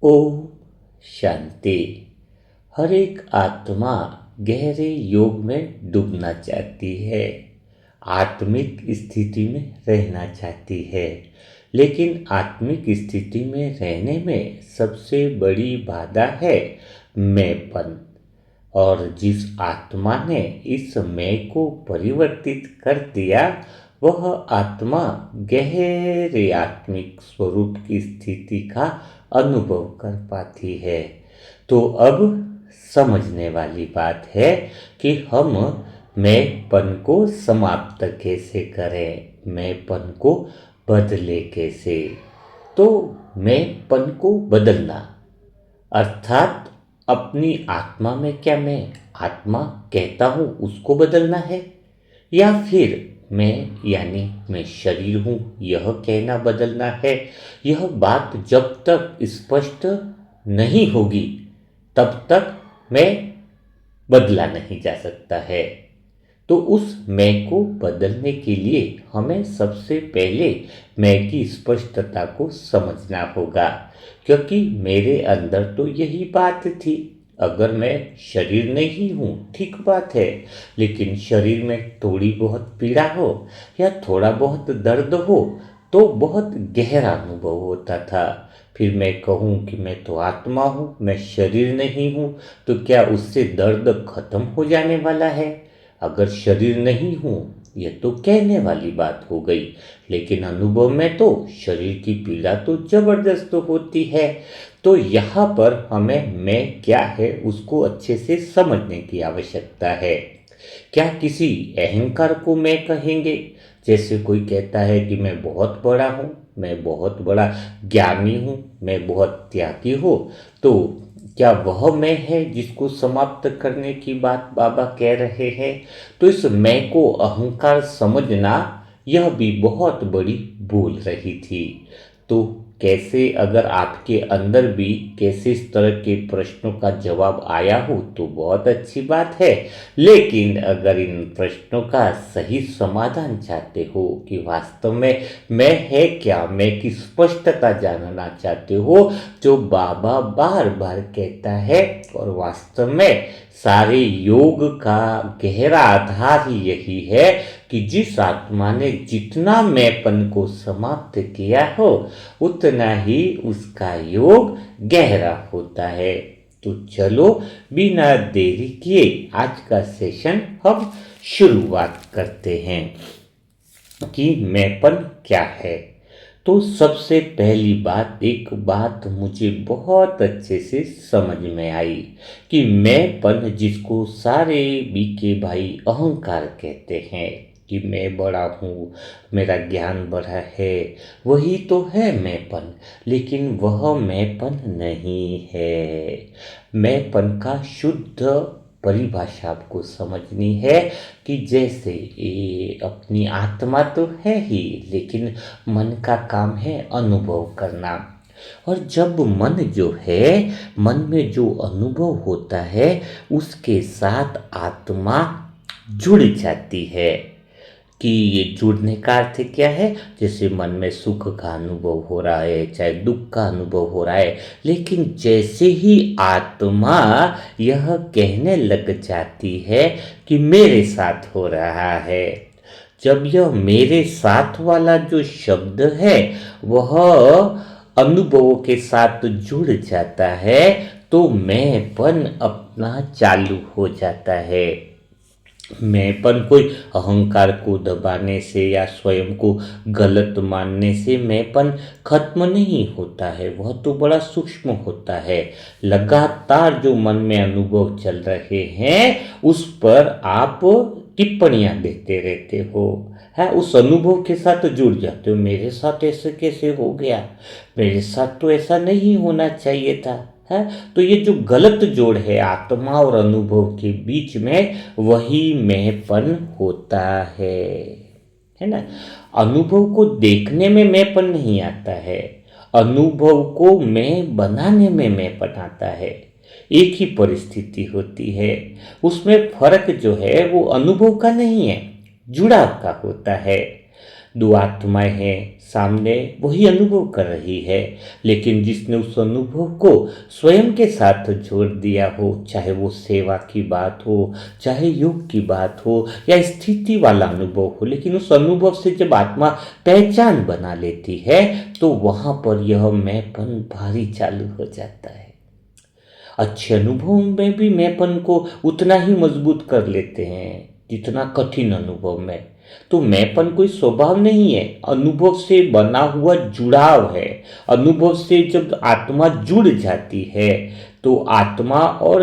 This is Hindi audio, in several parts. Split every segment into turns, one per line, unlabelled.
ओम शांति। हर एक आत्मा गहरे योग में डूबना चाहती है, आत्मिक स्थिति में रहना चाहती है। लेकिन आत्मिक स्थिति में रहने में सबसे बड़ी बाधा है मैंपन। और जिस आत्मा ने इस मैं को परिवर्तित कर दिया, वह आत्मा गहरे आत्मिक स्वरूप की स्थिति का अनुभव कर पाती है। तो अब समझने वाली बात है कि हम मैंपन को समाप्त कैसे करें, मैंपन को बदले कैसे। तो मैंपन को बदलना अर्थात अपनी आत्मा में क्या मैं आत्मा कहता हूँ उसको बदलना है, या फिर मैं यानी मैं शरीर हूँ यह कहना बदलना है। यह बात जब तक स्पष्ट नहीं होगी तब तक मैं बदला नहीं जा सकता है। तो उस मैं को बदलने के लिए हमें सबसे पहले मैं की स्पष्टता को समझना होगा, क्योंकि मेरे अंदर तो यही बात थी। अगर मैं शरीर नहीं हूँ ठीक बात है, लेकिन शरीर में थोड़ी बहुत पीड़ा हो या थोड़ा बहुत दर्द हो तो बहुत गहरा अनुभव होता था। फिर मैं कहूँ कि मैं तो आत्मा हूँ, मैं शरीर नहीं हूँ, तो क्या उससे दर्द खत्म हो जाने वाला है? अगर शरीर नहीं हूँ ये तो कहने वाली बात हो गई, लेकिन अनुभव में तो शरीर की पीड़ा तो जबरदस्त होती है। तो यहाँ पर हमें मैं क्या है उसको अच्छे से समझने की आवश्यकता है। क्या किसी अहंकार को मैं कहेंगे? जैसे कोई कहता है कि मैं बहुत बड़ा हूँ, मैं बहुत बड़ा ज्ञानी हूँ, मैं बहुत त्यागी हूँ, तो क्या वह मैं है जिसको समाप्त करने की बात बाबा कह रहे हैं? तो इस मैं को अहंकार समझना यह भी बहुत बड़ी भूल रही थी। तो कैसे अगर आपके अंदर भी कैसे इस तरह के प्रश्नों का जवाब आया हो तो बहुत अच्छी बात है। लेकिन अगर इन प्रश्नों का सही समाधान चाहते हो कि वास्तव में मैं है क्या, मैं की स्पष्टता जानना चाहते हो, जो बाबा बार बार कहता है, और वास्तव में सारे योग का गहरा आधार ही यही है कि जिस आत्मा ने जितना मैंपन को समाप्त किया हो उतना ही उसका योग गहरा होता है। तो चलो बिना देरी किए आज का सेशन हम शुरुआत करते हैं कि मैंपन क्या है। तो सबसे पहली बात, एक बात मुझे बहुत अच्छे से समझ में आई कि मैंपन जिसको सारे बीके भाई अहंकार कहते हैं कि मैं बड़ा हूँ, मेरा ज्ञान बड़ा है, वही तो है मैंपन। लेकिन वह मैंपन नहीं है। मैंपन का शुद्ध परिभाषा आपको समझनी है कि जैसे ये अपनी आत्मा तो है ही, लेकिन मन का काम है अनुभव करना। और जब मन जो है, मन में जो अनुभव होता है उसके साथ आत्मा जुड़ जाती है। कि ये जुड़ने का अर्थ क्या है? जैसे मन में सुख का अनुभव हो रहा है, चाहे दुख का अनुभव हो रहा है, लेकिन जैसे ही आत्मा यह कहने लग जाती है कि मेरे साथ हो रहा है, जब यह मेरे साथ वाला जो शब्द है वह अनुभवों के साथ जुड़ जाता है, तो मैंपन अपना चालू हो जाता है। मैंपन कोई अहंकार को दबाने से या स्वयं को गलत मानने से मैंपन खत्म नहीं होता है, वह तो बड़ा सूक्ष्म होता है। लगातार जो मन में अनुभव चल रहे हैं उस पर आप टिप्पणियां देते रहते हो, है उस अनुभव के साथ जुड़ जाते हो। मेरे साथ ऐसे कैसे हो गया, मेरे साथ तो ऐसा नहीं होना चाहिए था, है। तो ये जो गलत जोड़ है आत्मा और अनुभव के बीच में, वही मैंपन होता है ना। अनुभव को देखने में मैंपन नहीं आता है, अनुभव को मैं बनाने में मैंपन आता है। एक ही परिस्थिति होती है, उसमें फर्क जो है वो अनुभव का नहीं है, जुड़ाव का होता है। दो आत्माएं हैं सामने, वही अनुभव कर रही है, लेकिन जिसने उस अनुभव को स्वयं के साथ जोड़ दिया हो, चाहे वो सेवा की बात हो, चाहे योग की बात हो या स्थिति वाला अनुभव हो, लेकिन उस अनुभव से जब आत्मा पहचान बना लेती है तो वहां पर यह मैंपन भारी चालू हो जाता है। अच्छे अनुभव में भी मैंपन को उतना ही मजबूत कर लेते हैं जितना कठिन अनुभव में। तो मैंपन कोई स्वभाव नहीं है, अनुभव से बना हुआ जुड़ाव है। अनुभव से जब आत्मा जुड़ जाती है तो आत्मा और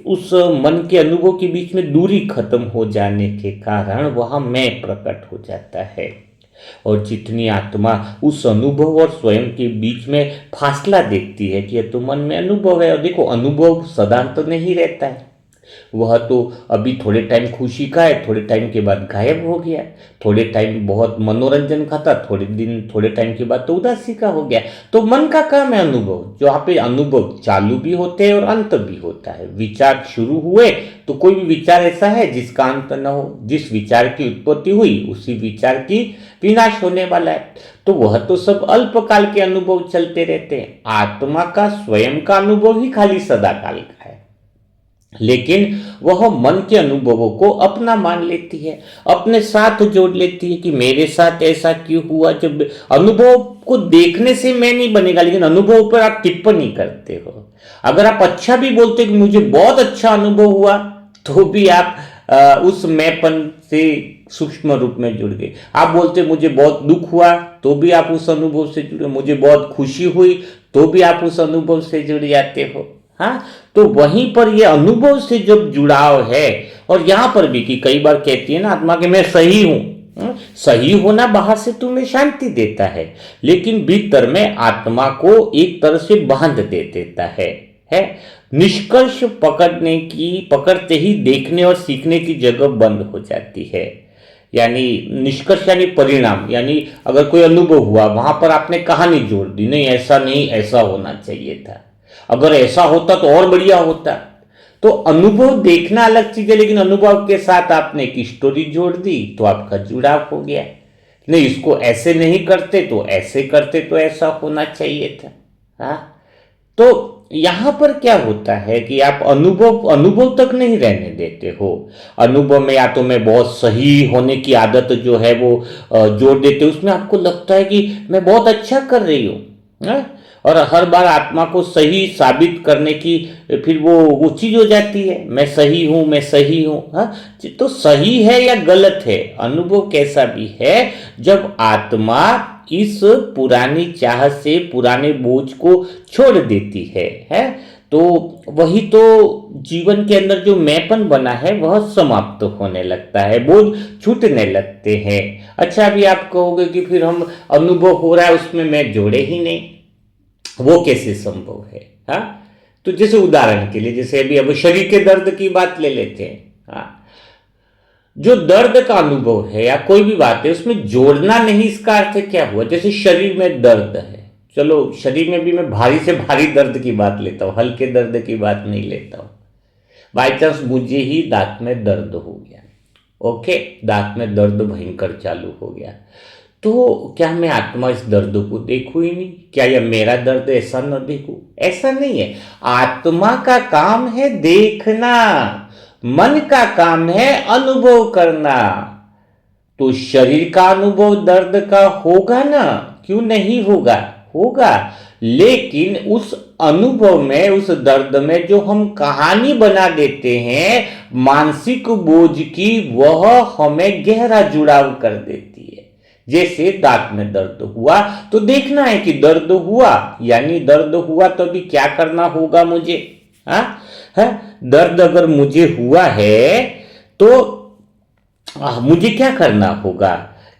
उस मन के अनुभव के बीच में दूरी खत्म हो जाने के कारण वहाँ मैं प्रकट हो जाता है। और जितनी आत्मा उस अनुभव और स्वयं के बीच में फासला देखती है कि यह तो मन में अनुभव है, और देखो अनुभव सदा तो नहीं रहता है, वह तो अभी थोड़े टाइम खुशी का है, थोड़े टाइम के बाद गायब हो गया, थोड़े टाइम बहुत मनोरंजन का था, थोड़े टाइम के बाद तो उदासी का हो गया। तो मन का काम है अनुभव, जो यहाँ पे अनुभव चालू भी होते हैं और अंत भी होता है। विचार शुरू हुए तो कोई भी विचार ऐसा है जिसका अंत न हो, जिस विचार की उत्पत्ति हुई उसी विचार की विनाश होने वाला है। तो वह तो सब अल्पकाल के अनुभव चलते रहते हैं। आत्मा का स्वयं का अनुभव ही खाली सदा काल का है, लेकिन वह मन के अनुभवों को अपना मान लेती है, अपने साथ जोड़ लेती है कि मेरे साथ ऐसा क्यों हुआ। जब अनुभव को देखने से मैं नहीं बनेगा, लेकिन अनुभव पर आप टिप्पणी करते हो। अगर आप अच्छा भी बोलते हो कि मुझे बहुत अच्छा अनुभव हुआ, तो भी आप उस मैंपन से सूक्ष्म रूप में जुड़ गए। आप बोलते मुझे बहुत दुख हुआ, तो भी आप उस अनुभव से जुड़े। मुझे बहुत खुशी हुई, तो भी आप उस अनुभव से जुड़ जाते हो। हाँ, तो वहीं पर ये अनुभव से जब जुड़ाव है, और यहां पर भी कि कई बार कहती है ना आत्मा कि मैं सही हूं। सही होना बाहर से तुम्हें शांति देता है, लेकिन भीतर में आत्मा को एक तरह से बांध दे देता है। निष्कर्ष पकड़ते ही देखने और सीखने की जगह बंद हो जाती है। यानी निष्कर्ष यानी परिणाम, यानी अगर कोई अनुभव हुआ वहां पर आपने कहानी जोड़ दी, नहीं ऐसा नहीं, ऐसा होना चाहिए था, अगर ऐसा होता तो और बढ़िया होता। तो अनुभव देखना अलग चीज है, लेकिन अनुभव के साथ आपने एक स्टोरी जोड़ दी तो आपका जुड़ाव हो गया। नहीं, इसको ऐसे नहीं करते तो ऐसे करते तो ऐसा होना चाहिए था। हाँ, तो यहां पर क्या होता है कि आप अनुभव तक नहीं रहने देते हो। अनुभव में या तो मैं बहुत सही होने की आदत जो है वो जोड़ देते हो, उसमें आपको लगता है कि मैं बहुत अच्छा कर रही हूँ, और हर बार आत्मा को सही साबित करने की फिर वो चीज हो जाती है, मैं सही हूं, मैं सही हूं। हाँ, तो सही है या गलत है, अनुभव कैसा भी है, जब आत्मा इस पुरानी चाह से पुराने बोझ को छोड़ देती है, तो वही तो जीवन के अंदर जो मैंपन बना है वह समाप्त होने लगता है, बोझ छूटने लगते हैं। अच्छा, अभी आप कहोगे कि फिर हम अनुभव हो रहा है उसमें मैं जोड़े ही नहीं, वो कैसे संभव है। हाँ, तो जैसे उदाहरण के लिए, जैसे अभी अब शरीर के दर्द की बात ले लेते हैं। हाँ, जो दर्द का अनुभव है या कोई भी बात है उसमें जोड़ना नहीं, इसका अर्थ क्या हुआ। जैसे शरीर में दर्द है, चलो शरीर में भी मैं भारी से भारी दर्द की बात लेता हूं, हल्के दर्द की बात नहीं लेता हूं। बाई चांस मुझे ही दांत में दर्द हो गया, ओके, दांत में दर्द भयंकर चालू हो गया, तो क्या मैं आत्मा इस दर्द को देखूं ही नहीं? क्या यह मेरा दर्द ऐसा न देखूं? ऐसा नहीं है। आत्मा का काम है देखना, मन का काम है अनुभव करना। तो शरीर का अनुभव दर्द का होगा ना, क्यों नहीं होगा, होगा। लेकिन उस अनुभव में, उस दर्द में जो हम कहानी बना देते हैं मानसिक बोझ की, वह हमें गहरा जुड़ाव कर देती है। जैसे दांत में दर्द हुआ तो देखना है कि दर्द हुआ, यानी दर्द हुआ तो अभी क्या करना होगा मुझे। है दर्द अगर मुझे हुआ है तो मुझे क्या करना होगा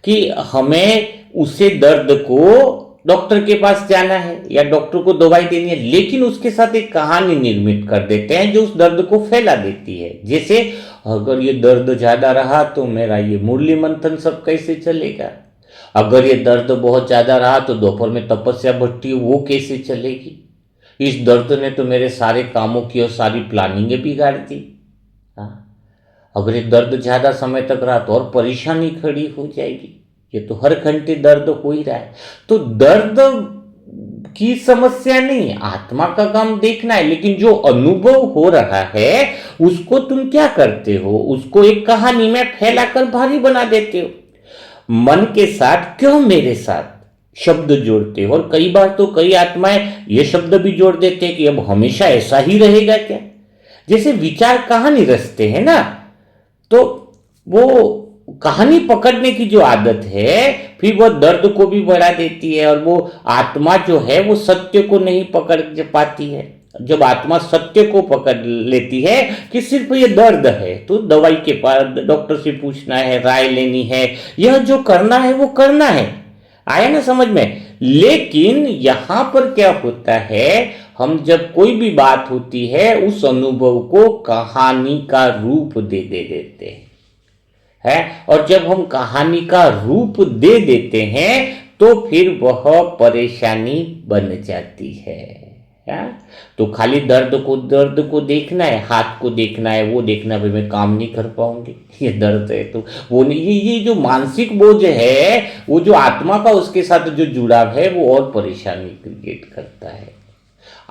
कि हमें उसे दर्द को डॉक्टर के पास जाना है या डॉक्टर को दवाई देनी है, लेकिन उसके साथ एक कहानी निर्मित कर देते हैं जो उस दर्द को फैला देती है। जैसे अगर ये दर्द ज्यादा रहा तो मेरा ये मुरली मंथन सब कैसे चलेगा, अगर ये दर्द बहुत ज्यादा रहा तो दोपहर में तपस्या भट्टी वो कैसे चलेगी, इस दर्द ने तो मेरे सारे कामों की और सारी प्लानिंगें बिगाड़ दी। हाँ, अगर ये दर्द ज़्यादा समय तक रहा तो और परेशानी खड़ी हो जाएगी। ये तो हर घंटे दर्द हो ही रहा है। तो दर्द की समस्या नहीं है, आत्मा का काम देखना है, लेकिन जो अनुभव हो रहा है उसको तुम क्या करते हो, उसको एक कहानी में फैलाकर भारी बना देते हो। मन के साथ क्यों मेरे साथ शब्द जोड़ते हो, और कई बार तो कई आत्माएं ये शब्द भी जोड़ देते हैं कि अब हमेशा ऐसा ही रहेगा क्या। जैसे विचार कहानी रचते हैं ना, तो वो कहानी पकड़ने की जो आदत है फिर वह दर्द को भी बढ़ा देती है, और वो आत्मा जो है वो सत्य को नहीं पकड़ पाती है। जब आत्मा सत्य को पकड़ लेती है कि सिर्फ ये दर्द है, तो दवाई के पास डॉक्टर से पूछना है, राय लेनी है, यह जो करना है वो करना है। आया ना समझ में। लेकिन यहां पर क्या होता है, हम जब कोई भी बात होती है उस अनुभव को कहानी का रूप दे देते हैं है, और जब हम कहानी का रूप दे देते हैं तो फिर वह परेशानी बन जाती है। तो खाली दर्द को देखना है, हाथ को देखना है, वो देखना भाई मैं काम नहीं कर पाऊंगी, ये दर्द है तो वो नहीं। ये जो मानसिक बोझ है, वो जो आत्मा का उसके साथ जो जुड़ाव है वो और परेशानी क्रिएट करता है।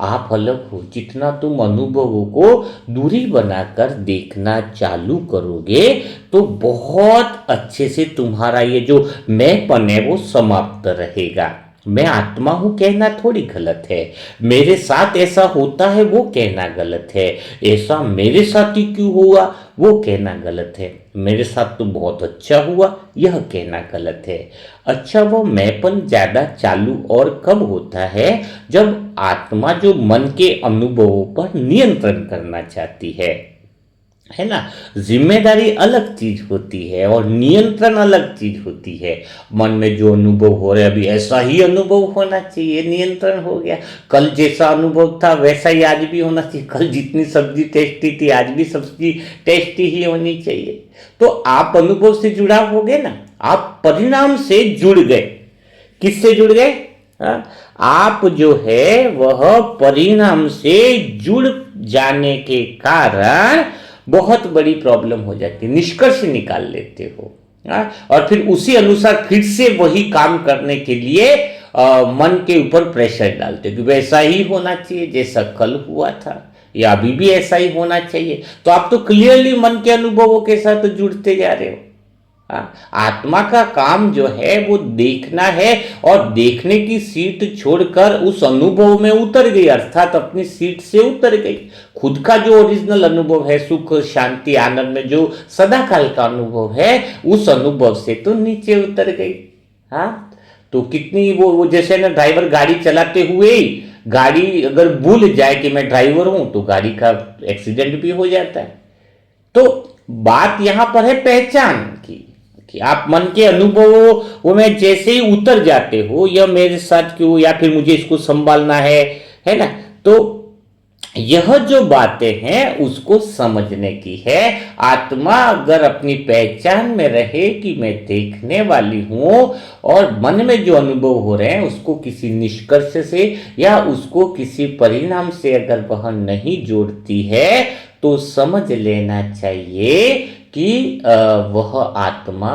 आप अलग हो, जितना तुम अनुभवों को दूरी बनाकर देखना चालू करोगे तो बहुत अच्छे से तुम्हारा ये जो मैंपन है वो समाप्त रहेगा। मैं आत्मा हूं कहना थोड़ी गलत है, मेरे साथ ऐसा होता है वो कहना गलत है, ऐसा मेरे साथ ही क्यों हुआ वो कहना गलत है, मेरे साथ तो बहुत अच्छा हुआ यह कहना गलत है। अच्छा, वो मैंपन ज्यादा चालू और कब होता है, जब आत्मा जो मन के अनुभवों पर नियंत्रण करना चाहती है ना। जिम्मेदारी अलग चीज होती है और नियंत्रण अलग चीज होती है। मन में जो अनुभव हो रहा है अभी ऐसा ही अनुभव होना चाहिए, नियंत्रण हो गया। कल जैसा अनुभव था वैसा ही आज भी होना चाहिए, कल जितनी सब्जी टेस्टी थी आज भी सब्जी टेस्टी ही होनी चाहिए। तो आप अनुभव से जुड़ाव हो गए ना, आप परिणाम से जुड़ गए। किससे जुड़ गए? आप जो है वह परिणाम से जुड़ जाने के कारण बहुत बड़ी प्रॉब्लम हो जाती है, निष्कर्ष निकाल लेते हो। और फिर उसी अनुसार फिर से वही काम करने के लिए मन के ऊपर प्रेशर डालते हो कि वैसा ही होना चाहिए जैसा कल हुआ था, या अभी भी ऐसा ही होना चाहिए। तो आप तो क्लियरली मन के अनुभवों के साथ जुड़ते जा रहे हो। आत्मा का काम जो है वो देखना है, और देखने की सीट छोड़कर उस अनुभव में उतर गई, अर्थात अपनी सीट से उतर गई। खुद का जो ओरिजिनल अनुभव है, सुख शांति आनंद में जो सदाकाल का अनुभव है, उस अनुभव से तो नीचे उतर गई। तो कितनी वो जैसे ना ड्राइवर गाड़ी चलाते हुए गाड़ी अगर भूल जाए कि मैं ड्राइवर हूं तो गाड़ी का एक्सीडेंट भी हो जाता है। तो बात यहां पर है पहचान की, कि आप मन के अनुभवों में जैसे ही उतर जाते हो, यह मेरे साथ क्यों, या फिर मुझे इसको संभालना है ना। तो यह जो बातें हैं उसको समझने की है। आत्मा अगर अपनी पहचान में रहे कि मैं देखने वाली हूं, और मन में जो अनुभव हो रहे हैं उसको किसी निष्कर्ष से या उसको किसी परिणाम से अगर वह नहीं जोड़ती है, तो समझ लेना चाहिए कि वह आत्मा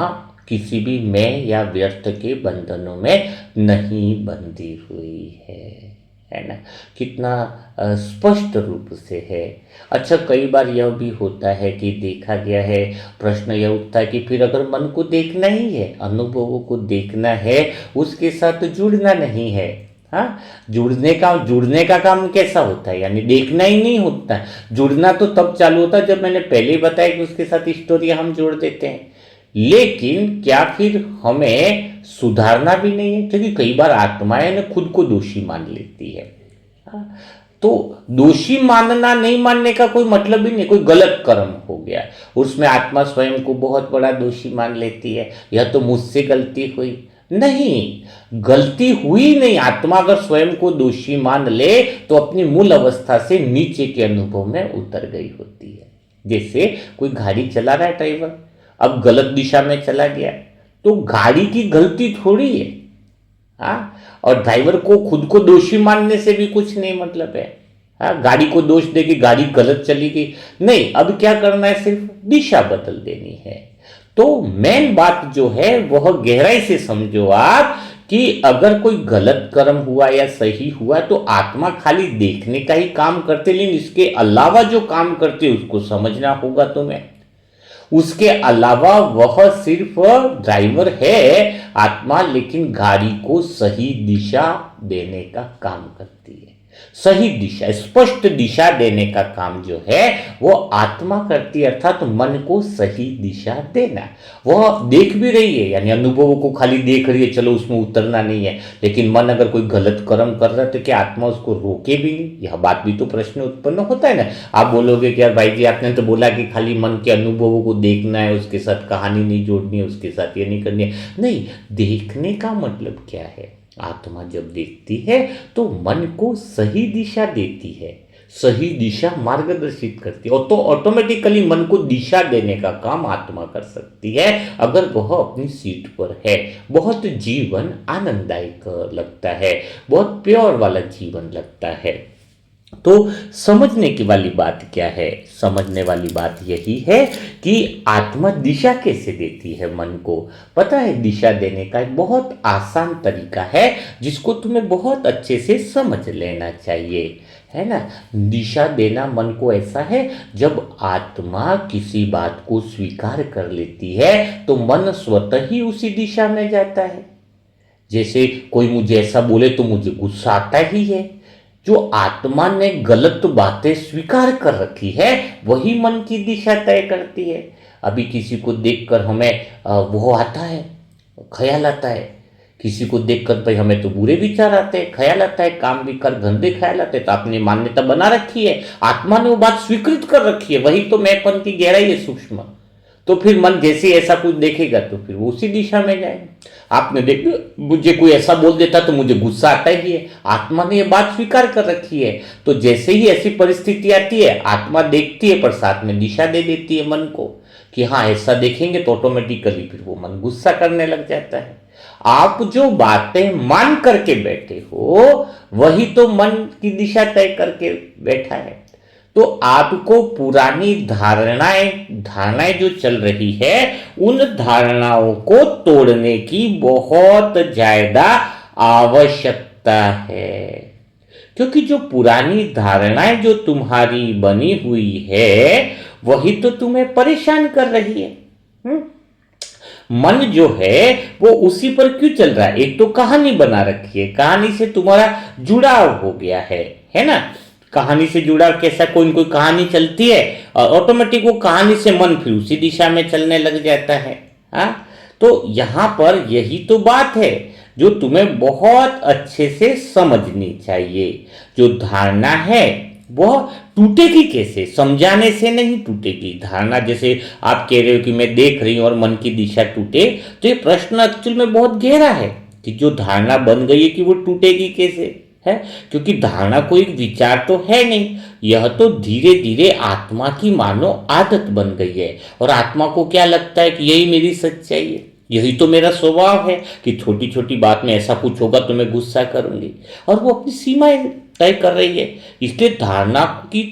किसी भी मैं या व्यर्थ के बंधनों में नहीं बंधी हुई है ना। कितना स्पष्ट रूप से है। अच्छा, कई बार यह भी होता है कि देखा गया है, प्रश्न यह उठता है कि फिर अगर मन को देखना ही है, अनुभवों को देखना है, उसके साथ जुड़ना नहीं है, जुड़ने का काम कैसा होता है, यानी देखना ही नहीं होता है। जुड़ना तो तब चालू होता है जब मैंने पहले ही बताया कि उसके साथ स्टोरी हम जोड़ देते हैं। लेकिन क्या फिर हमें सुधारना भी नहीं है? क्योंकि कई बार आत्माएं ने खुद को दोषी मान लेती है। तो दोषी मानना नहीं मानने का कोई मतलब ही नहीं, कोई गलत कर्म हो गया उसमें आत्मा स्वयं को बहुत बड़ा दोषी मान लेती है, यह तो मुझसे गलती हुई। नहीं, गलती हुई नहीं। आत्मा अगर स्वयं को दोषी मान ले तो अपनी मूल अवस्था से नीचे के अनुभव में उतर गई होती है। जैसे कोई गाड़ी चला रहा है ड्राइवर, अब गलत दिशा में चला गया, तो गाड़ी की गलती थोड़ी है। और ड्राइवर को खुद को दोषी मानने से भी कुछ नहीं मतलब है। हाँ, गाड़ी को दोष दे कि गाड़ी गलत चली गई, नहीं, अब क्या करना है, सिर्फ दिशा बदल देनी है। तो मेन बात जो है वह गहराई से समझो आप कि अगर कोई गलत कर्म हुआ या सही हुआ तो आत्मा खाली देखने का ही काम करते, लेकिन इसके अलावा जो काम करते उसको समझना होगा तुम्हें। उसके अलावा वह सिर्फ ड्राइवर है आत्मा, लेकिन गाड़ी को सही दिशा देने का काम करती है। सही दिशा, स्पष्ट दिशा देने का काम जो है वो आत्मा करती है, अर्थात मन को सही दिशा देना। वह देख भी रही है, यानी अनुभवों को खाली देख रही है, चलो उसमें उतरना नहीं है, लेकिन मन अगर कोई गलत कर्म कर रहा है तो क्या आत्मा उसको रोके भी नहीं? यह बात भी तो प्रश्न उत्पन्न होता है ना। आप बोलोगे कि यार भाई जी आपने तो बोला कि खाली मन के अनुभवों को देखना है, उसके साथ कहानी नहीं जोड़नी है, उसके साथ ये नहीं करनी है। नहीं, देखने का मतलब क्या है? आत्मा जब देखती है तो मन को सही दिशा देती है, सही दिशा मार्गदर्शित करती है, और तो ऑटोमेटिकली मन को दिशा देने का काम आत्मा कर सकती है अगर वह अपनी सीट पर है। बहुत जीवन आनंददायक लगता है, बहुत प्योर वाला जीवन लगता है। तो समझने की वाली बात क्या है? समझने वाली बात यही है कि आत्मा दिशा कैसे देती है मन को। पता है, दिशा देने का एक बहुत आसान तरीका है जिसको तुम्हें बहुत अच्छे से समझ लेना चाहिए, है ना। दिशा देना मन को ऐसा है, जब आत्मा किसी बात को स्वीकार कर लेती है तो मन स्वतः ही उसी दिशा में जाता है। जैसे कोई मुझे ऐसा बोले तो मुझे गुस्सा आता ही है। जो आत्मा ने गलत बातें स्वीकार कर रखी है वही मन की दिशा तय करती है। अभी किसी को देखकर हमें वो आता है, ख्याल आता है, किसी को देखकर भाई हमें तो बुरे विचार आते हैं, ख्याल आता है, काम विकार गंदे ख्याल आते हैं, तो आपने मान्यता बना रखी है, आत्मा ने वो बात स्वीकृत कर रखी है, वही तो मैंपन की गहराई है, सूक्ष्म। तो फिर मन जैसे ऐसा कुछ देखेगा तो फिर वो उसी दिशा में जाएगा। आपने देखो, मुझे कोई ऐसा बोल देता तो मुझे गुस्सा आता ही है, आत्मा ने ये बात स्वीकार कर रखी है। तो जैसे ही ऐसी परिस्थिति आती है आत्मा देखती है पर साथ में दिशा दे देती है मन को कि हाँ ऐसा देखेंगे, तो ऑटोमेटिकली फिर वो मन गुस्सा करने लग जाता है। आप जो बातें मान करके बैठे हो वही तो मन की दिशा तय करके बैठा है। तो आपको पुरानी धारणाएं जो चल रही है उन धारणाओं को तोड़ने की बहुत ज्यादा आवश्यकता है, क्योंकि जो पुरानी धारणाएं जो तुम्हारी बनी हुई है वही तो तुम्हें परेशान कर रही है। मन जो है वो उसी पर क्यों चल रहा है? एक तो कहानी बना रखी है, कहानी से तुम्हारा जुड़ाव हो गया है ना। कहानी से जुड़ा कैसा, कोई न कोई कहानी चलती है और ऑटोमेटिक वो कहानी से मन फिर उसी दिशा में चलने लग जाता है। हाँ, तो यहाँ पर यही तो बात है जो तुम्हें बहुत अच्छे से समझनी चाहिए। जो धारणा है वह टूटेगी कैसे? समझाने से नहीं टूटेगी धारणा। जैसे आप कह रहे हो कि मैं देख रही हूं और मन की दिशा टूटे, तो ये प्रश्न एक्चुअल में बहुत गहरा है कि जो धारणा बन गई है कि वो टूटेगी कैसे है, क्योंकि धारणा कोई विचार तो है नहीं, यह तो धीरे धीरे आत्मा की मानो आदत बन गई है। और आत्मा को क्या लगता है कि यही मेरी सच्चाई है, यही तो मेरा स्वभाव है कि छोटी छोटी बात में ऐसा कुछ होगा तो मैं गुस्सा करूंगी, और वो अपनी सीमाएं तय कर रही है। इसलिए धारणा की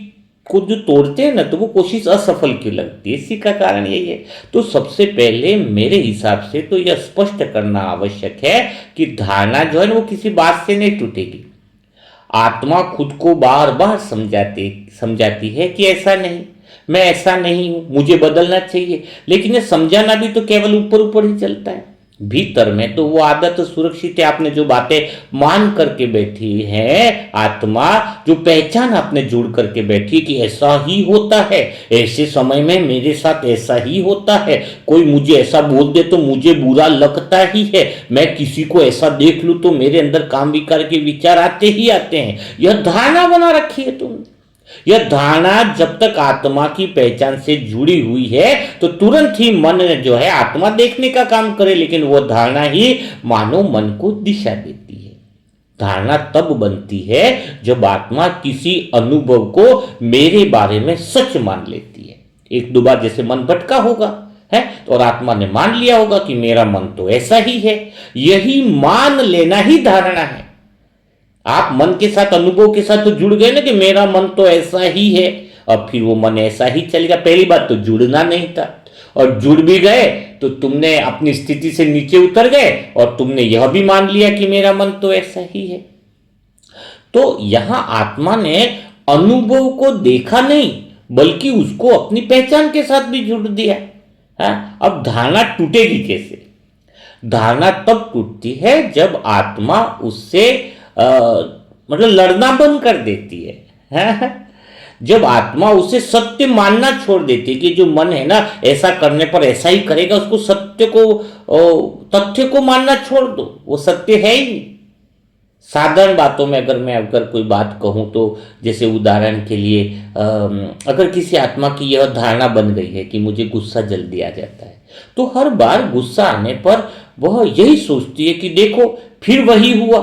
को जो तोड़ते हैं ना तो वो कोशिश असफल क्यों लगती है, इसी का कारण यही है। तो सबसे पहले मेरे हिसाब से तो यह स्पष्ट करना आवश्यक है कि धारणा जो है ना वो किसी बात से नहीं टूटेगी। आत्मा खुद को बार बार समझाती है कि ऐसा नहीं, मैं ऐसा नहीं हूं, मुझे बदलना चाहिए, लेकिन ये समझाना भी तो केवल ऊपर ऊपर ही चलता है। भीतर में तो वो आदत सुरक्षित है। आपने जो बातें मान करके बैठी है, आत्मा जो पहचान आपने जोड़ करके बैठी कि ऐसा ही होता है, ऐसे समय में मेरे साथ ऐसा ही होता है, कोई मुझे ऐसा बोल दे तो मुझे बुरा लगता ही है, मैं किसी को ऐसा देख लूं तो मेरे अंदर काम विकार के विचार आते ही आते हैं। यह धारणा बना रखी है तुमने। यह धारणा जब तक आत्मा की पहचान से जुड़ी हुई है तो तुरंत ही मन जो है आत्मा देखने का काम करे, लेकिन वह धारणा ही मानो मन को दिशा देती है। धारणा तब बनती है जब आत्मा किसी अनुभव को मेरे बारे में सच मान लेती है। एक दो बार जैसे मन भटका होगा है और आत्मा ने मान लिया होगा कि मेरा मन तो ऐसा ही है। यही मान लेना ही धारणा है। आप मन के साथ, अनुभव के साथ तो जुड़ गए ना कि मेरा मन तो ऐसा ही है, और फिर वो मन ऐसा ही चलेगा। पहली बात तो जुड़ना नहीं था, और जुड़ भी गए तो तुमने अपनी स्थिति से नीचे उतर गए और तुमने यह भी मान लिया कि मेरा मन तो ऐसा ही है। तो यहां आत्मा ने अनुभव को देखा नहीं, बल्कि उसको अपनी पहचान के साथ भी जुड़ दिया। हाँ, अब धारणा टूटेगी कैसे? धारणा तब टूटती है जब आत्मा उससे मतलब लड़ना बंद कर देती है। हाँ? जब आत्मा उसे सत्य मानना छोड़ देती है कि जो मन है ना ऐसा करने पर ऐसा ही करेगा, उसको सत्य को, तथ्य को मानना छोड़ दो, वो सत्य है ही नहीं। साधारण बातों में अगर मैं कोई बात कहूँ तो, जैसे उदाहरण के लिए अगर किसी आत्मा की यह धारणा बन गई है कि मुझे गुस्सा जल्दी आ जाता है, तो हर बार गुस्सा आने पर वह यही सोचती है कि देखो फिर वही हुआ।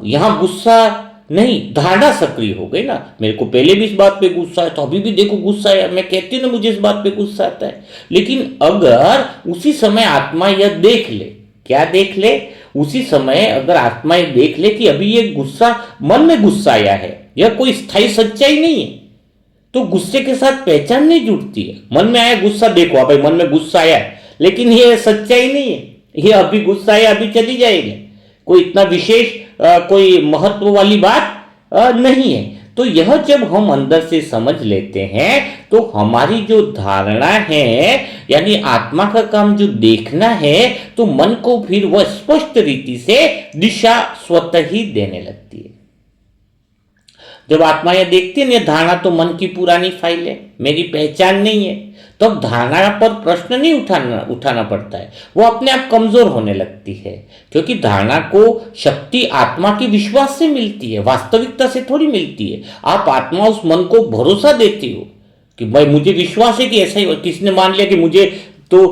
यहां गुस्सा नहीं, धारणा सक्रिय हो गई ना, मेरे को पहले भी इस बात पे गुस्सा है तो अभी भी देखो गुस्सा है, मैं कहती हूँ ना मुझे इस बात पे गुस्सा आता है। लेकिन अगर उसी समय आत्मा यह देख ले, क्या देख ले? उसी समय अगर आत्मा ये देख ले कि अभी ये गुस्सा मन में गुस्सा आया है, यह कोई स्थायी सच्चाई नहीं है, तो गुस्से के साथ पहचान नहीं जुड़ती है। मन में आया गुस्सा, देखो भाई मन में गुस्सा आया है, लेकिन ये सच्चाई नहीं है, ये अभी गुस्सा आया अभी चली जाएगी, कोई इतना विशेष कोई महत्व वाली बात नहीं है। तो यह जब हम अंदर से समझ लेते हैं तो हमारी जो धारणा है, यानी आत्मा का काम जो देखना है, तो मन को फिर वह स्पष्ट रीति से दिशा स्वतः ही देने लगती है। जब आत्मा यह देखती है, धारणा तो मन की पुरानी फाइल है, मेरी पहचान नहीं है, तब धारणा पर प्रश्न नहीं उठाना पड़ता है, वो अपने आप कमजोर होने लगती है। क्योंकि धारणा को शक्ति आत्मा के विश्वास से मिलती है, वास्तविकता से थोड़ी मिलती है। आप आत्मा उस मन को भरोसा देती हो कि भाई मुझे विश्वास है कि ऐसा ही। किसने मान लिया कि मुझे तो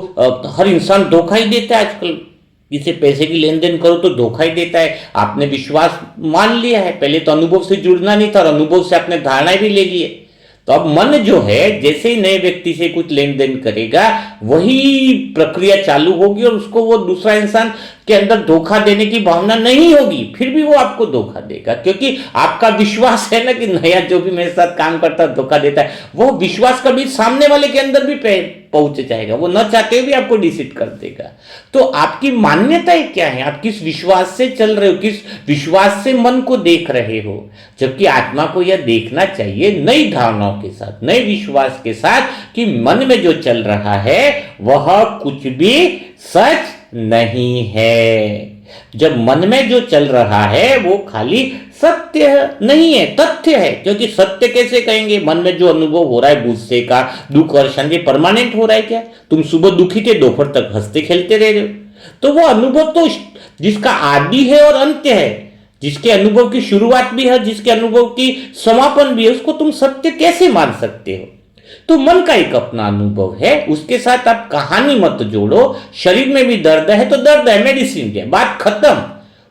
हर इंसान धोखा ही देता है आजकल, किसी पैसे की लेन देन करो तो धोखा ही देता है, आपने विश्वास मान लिया है। पहले तो अनुभव से जुड़ना नहीं था और अनुभव से आपने धारणा भी ले ली है। तो अब मन जो है जैसे ही नए व्यक्ति से कुछ लेन देन करेगा, वही प्रक्रिया चालू होगी और उसको वो दूसरा इंसान के अंदर धोखा देने की भावना नहीं होगी, फिर भी वो आपको धोखा देगा, क्योंकि आपका विश्वास है ना कि नया जो भी मेरे साथ काम करता है धोखा देता है। वो विश्वास कभी सामने वाले के अंदर भी पहुंच जाएगा, वो न चाहते हुए भी आपको डिसीट कर देगा। तो आपकी मान्यताएं क्या है, आप किस विश्वास से चल रहे हो, किस विश्वास से मन को देख रहे हो। जबकि आत्मा को यह देखना चाहिए नई धारणाओं के साथ, नए विश्वास के साथ, कि मन में जो चल रहा है वह कुछ भी सच नहीं है। जब मन में जो चल रहा है वो खाली सत्य नहीं है, तथ्य है। क्योंकि सत्य कैसे कहेंगे, मन में जो अनुभव हो रहा है गुस्से का, दुख और शांति, परमानेंट हो रहा है क्या? तुम सुबह दुखी थे, दोपहर तक हंसते खेलते रह रहे हो, तो वो अनुभव तो जिसका आदि है और अंत्य है, जिसके अनुभव की शुरुआत भी है, जिसके अनुभव की समापन भी है, उसको तुम सत्य कैसे मान सकते हो? तो मन का एक अपना अनुभव है, उसके साथ आप कहानी मत जोड़ो। शरीर में भी दर्द है तो दर्द है, मेडिसिन है, बात खत्म।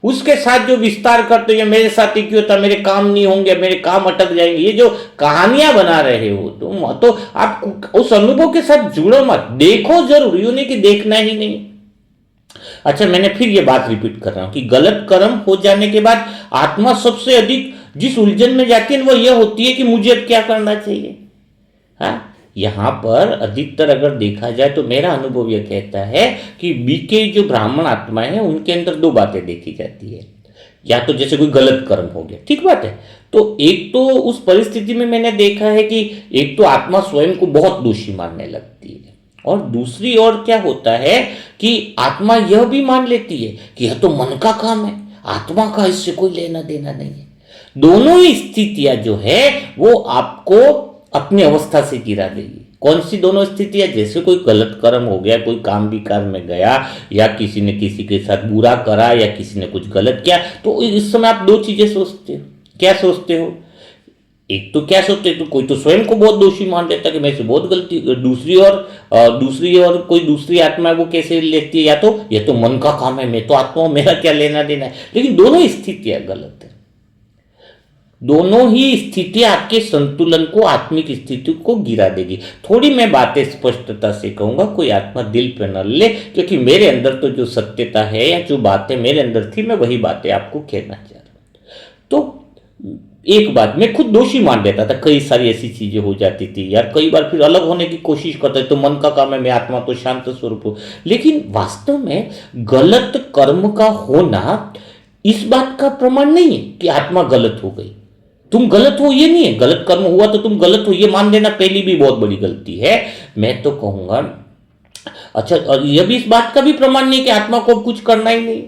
उसके साथ जो विस्तार करते हो, मेरे साथ क्यों होता, मेरे काम नहीं होंगे, मेरे काम अटक जाएंगे, ये जो कहानियां बना रहे हो तुम, तो आप उस अनुभव के साथ जुड़ो मत, देखो जरूर, यूं नहीं कि देखना ही नहीं। अच्छा, मैंने फिर ये बात रिपीट कर रहा हूं कि गलत कर्म हो जाने के बाद आत्मा सबसे अधिक जिस उलझन में जाती है वो यह होती है कि मुझे अब क्या करना चाहिए। हाँ, यहां पर अधिकतर अगर देखा जाए तो मेरा अनुभव यह कहता है कि बीके जो ब्राह्मण आत्मा है उनके अंदर दो बातें देखी जाती है। या तो जैसे कोई गलत कर्म हो गया, ठीक बात है, तो एक तो उस परिस्थिति में मैंने देखा है कि एक तो आत्मा स्वयं को बहुत दोषी मानने लगती है, और दूसरी ओर क्या होता है कि आत्मा यह भी मान लेती है कि यह तो मन का काम है, आत्मा का इससे कोई लेना देना नहीं है। दोनों ही स्थितियां जो है वो आपको अपनी अवस्था से गिरा देगी। कौन सी दोनों स्थितियां? जैसे कोई गलत कर्म हो गया, कोई काम विकार में गया, या किसी ने किसी के साथ बुरा करा, या किसी ने कुछ गलत किया, तो इस समय आप दो चीजें सोचते हो। क्या सोचते हो? एक तो क्या सोचते हो, तो कोई तो स्वयं को बहुत दोषी मान लेता है कि मेरे से बहुत गलती। दूसरी ओर कोई दूसरी आत्मा वो कैसे लेती है, या तो यह तो मन का काम है, मैं तो आत्मा हूं, मेरा क्या लेना देना है। लेकिन दोनों ही स्थितियां गलत है। दोनों ही स्थितियां आपके संतुलन को, आत्मिक स्थिति को गिरा देगी। थोड़ी मैं बातें स्पष्टता से कहूंगा, कोई आत्मा दिल पे न ले, क्योंकि मेरे अंदर तो जो सत्यता है या जो बातें मेरे अंदर थी, मैं वही बातें आपको कहना चाह रहा हूं। तो एक बात, मैं खुद दोषी मान लेता था, कई सारी ऐसी चीजें हो जाती थी यार, कई बार फिर अलग होने की कोशिश करते तो मन का काम है, मैं आत्मा तो शांत स्वरूप हूं। लेकिन वास्तव में गलत कर्म का होना इस बात का प्रमाण नहीं है कि आत्मा गलत हो गई। तुम गलत हो ये नहीं है, गलत कर्म हुआ तो तुम गलत हो ये मान लेना पहली भी बहुत बड़ी गलती है। मैं तो कहूंगा, अच्छा, और यह भी इस बात का भी प्रमाण नहीं कि आत्मा को कुछ करना ही नहीं।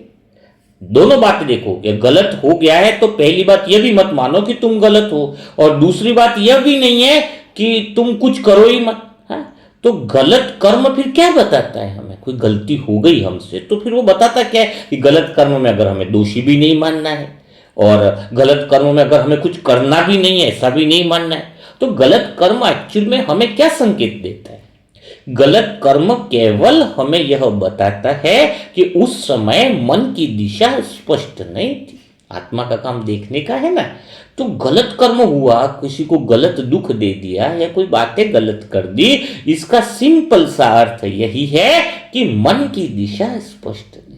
दोनों बातें देखो कि गलत हो गया है तो पहली बात यह भी मत मानो कि तुम गलत हो, और दूसरी बात यह भी नहीं है कि तुम कुछ करो ही मत। हाँ? तो गलत कर्म फिर क्या बताता है हमें? कोई गलती हो गई हमसे तो फिर वो बताता क्या है कि गलत कर्म में अगर हमें दोषी भी नहीं मानना है, और गलत कर्म में अगर हमें कुछ करना भी नहीं है ऐसा भी नहीं मानना है, तो गलत कर्म एक्चुअल में हमें क्या संकेत देता है? गलत कर्म केवल हमें यह बताता है कि उस समय मन की दिशा स्पष्ट नहीं थी। आत्मा का काम देखने का है ना, तो गलत कर्म हुआ, किसी को गलत दुख दे दिया या कोई बातें गलत कर दी, इसका सिंपल सा अर्थ यही है कि मन की दिशा स्पष्ट नहीं।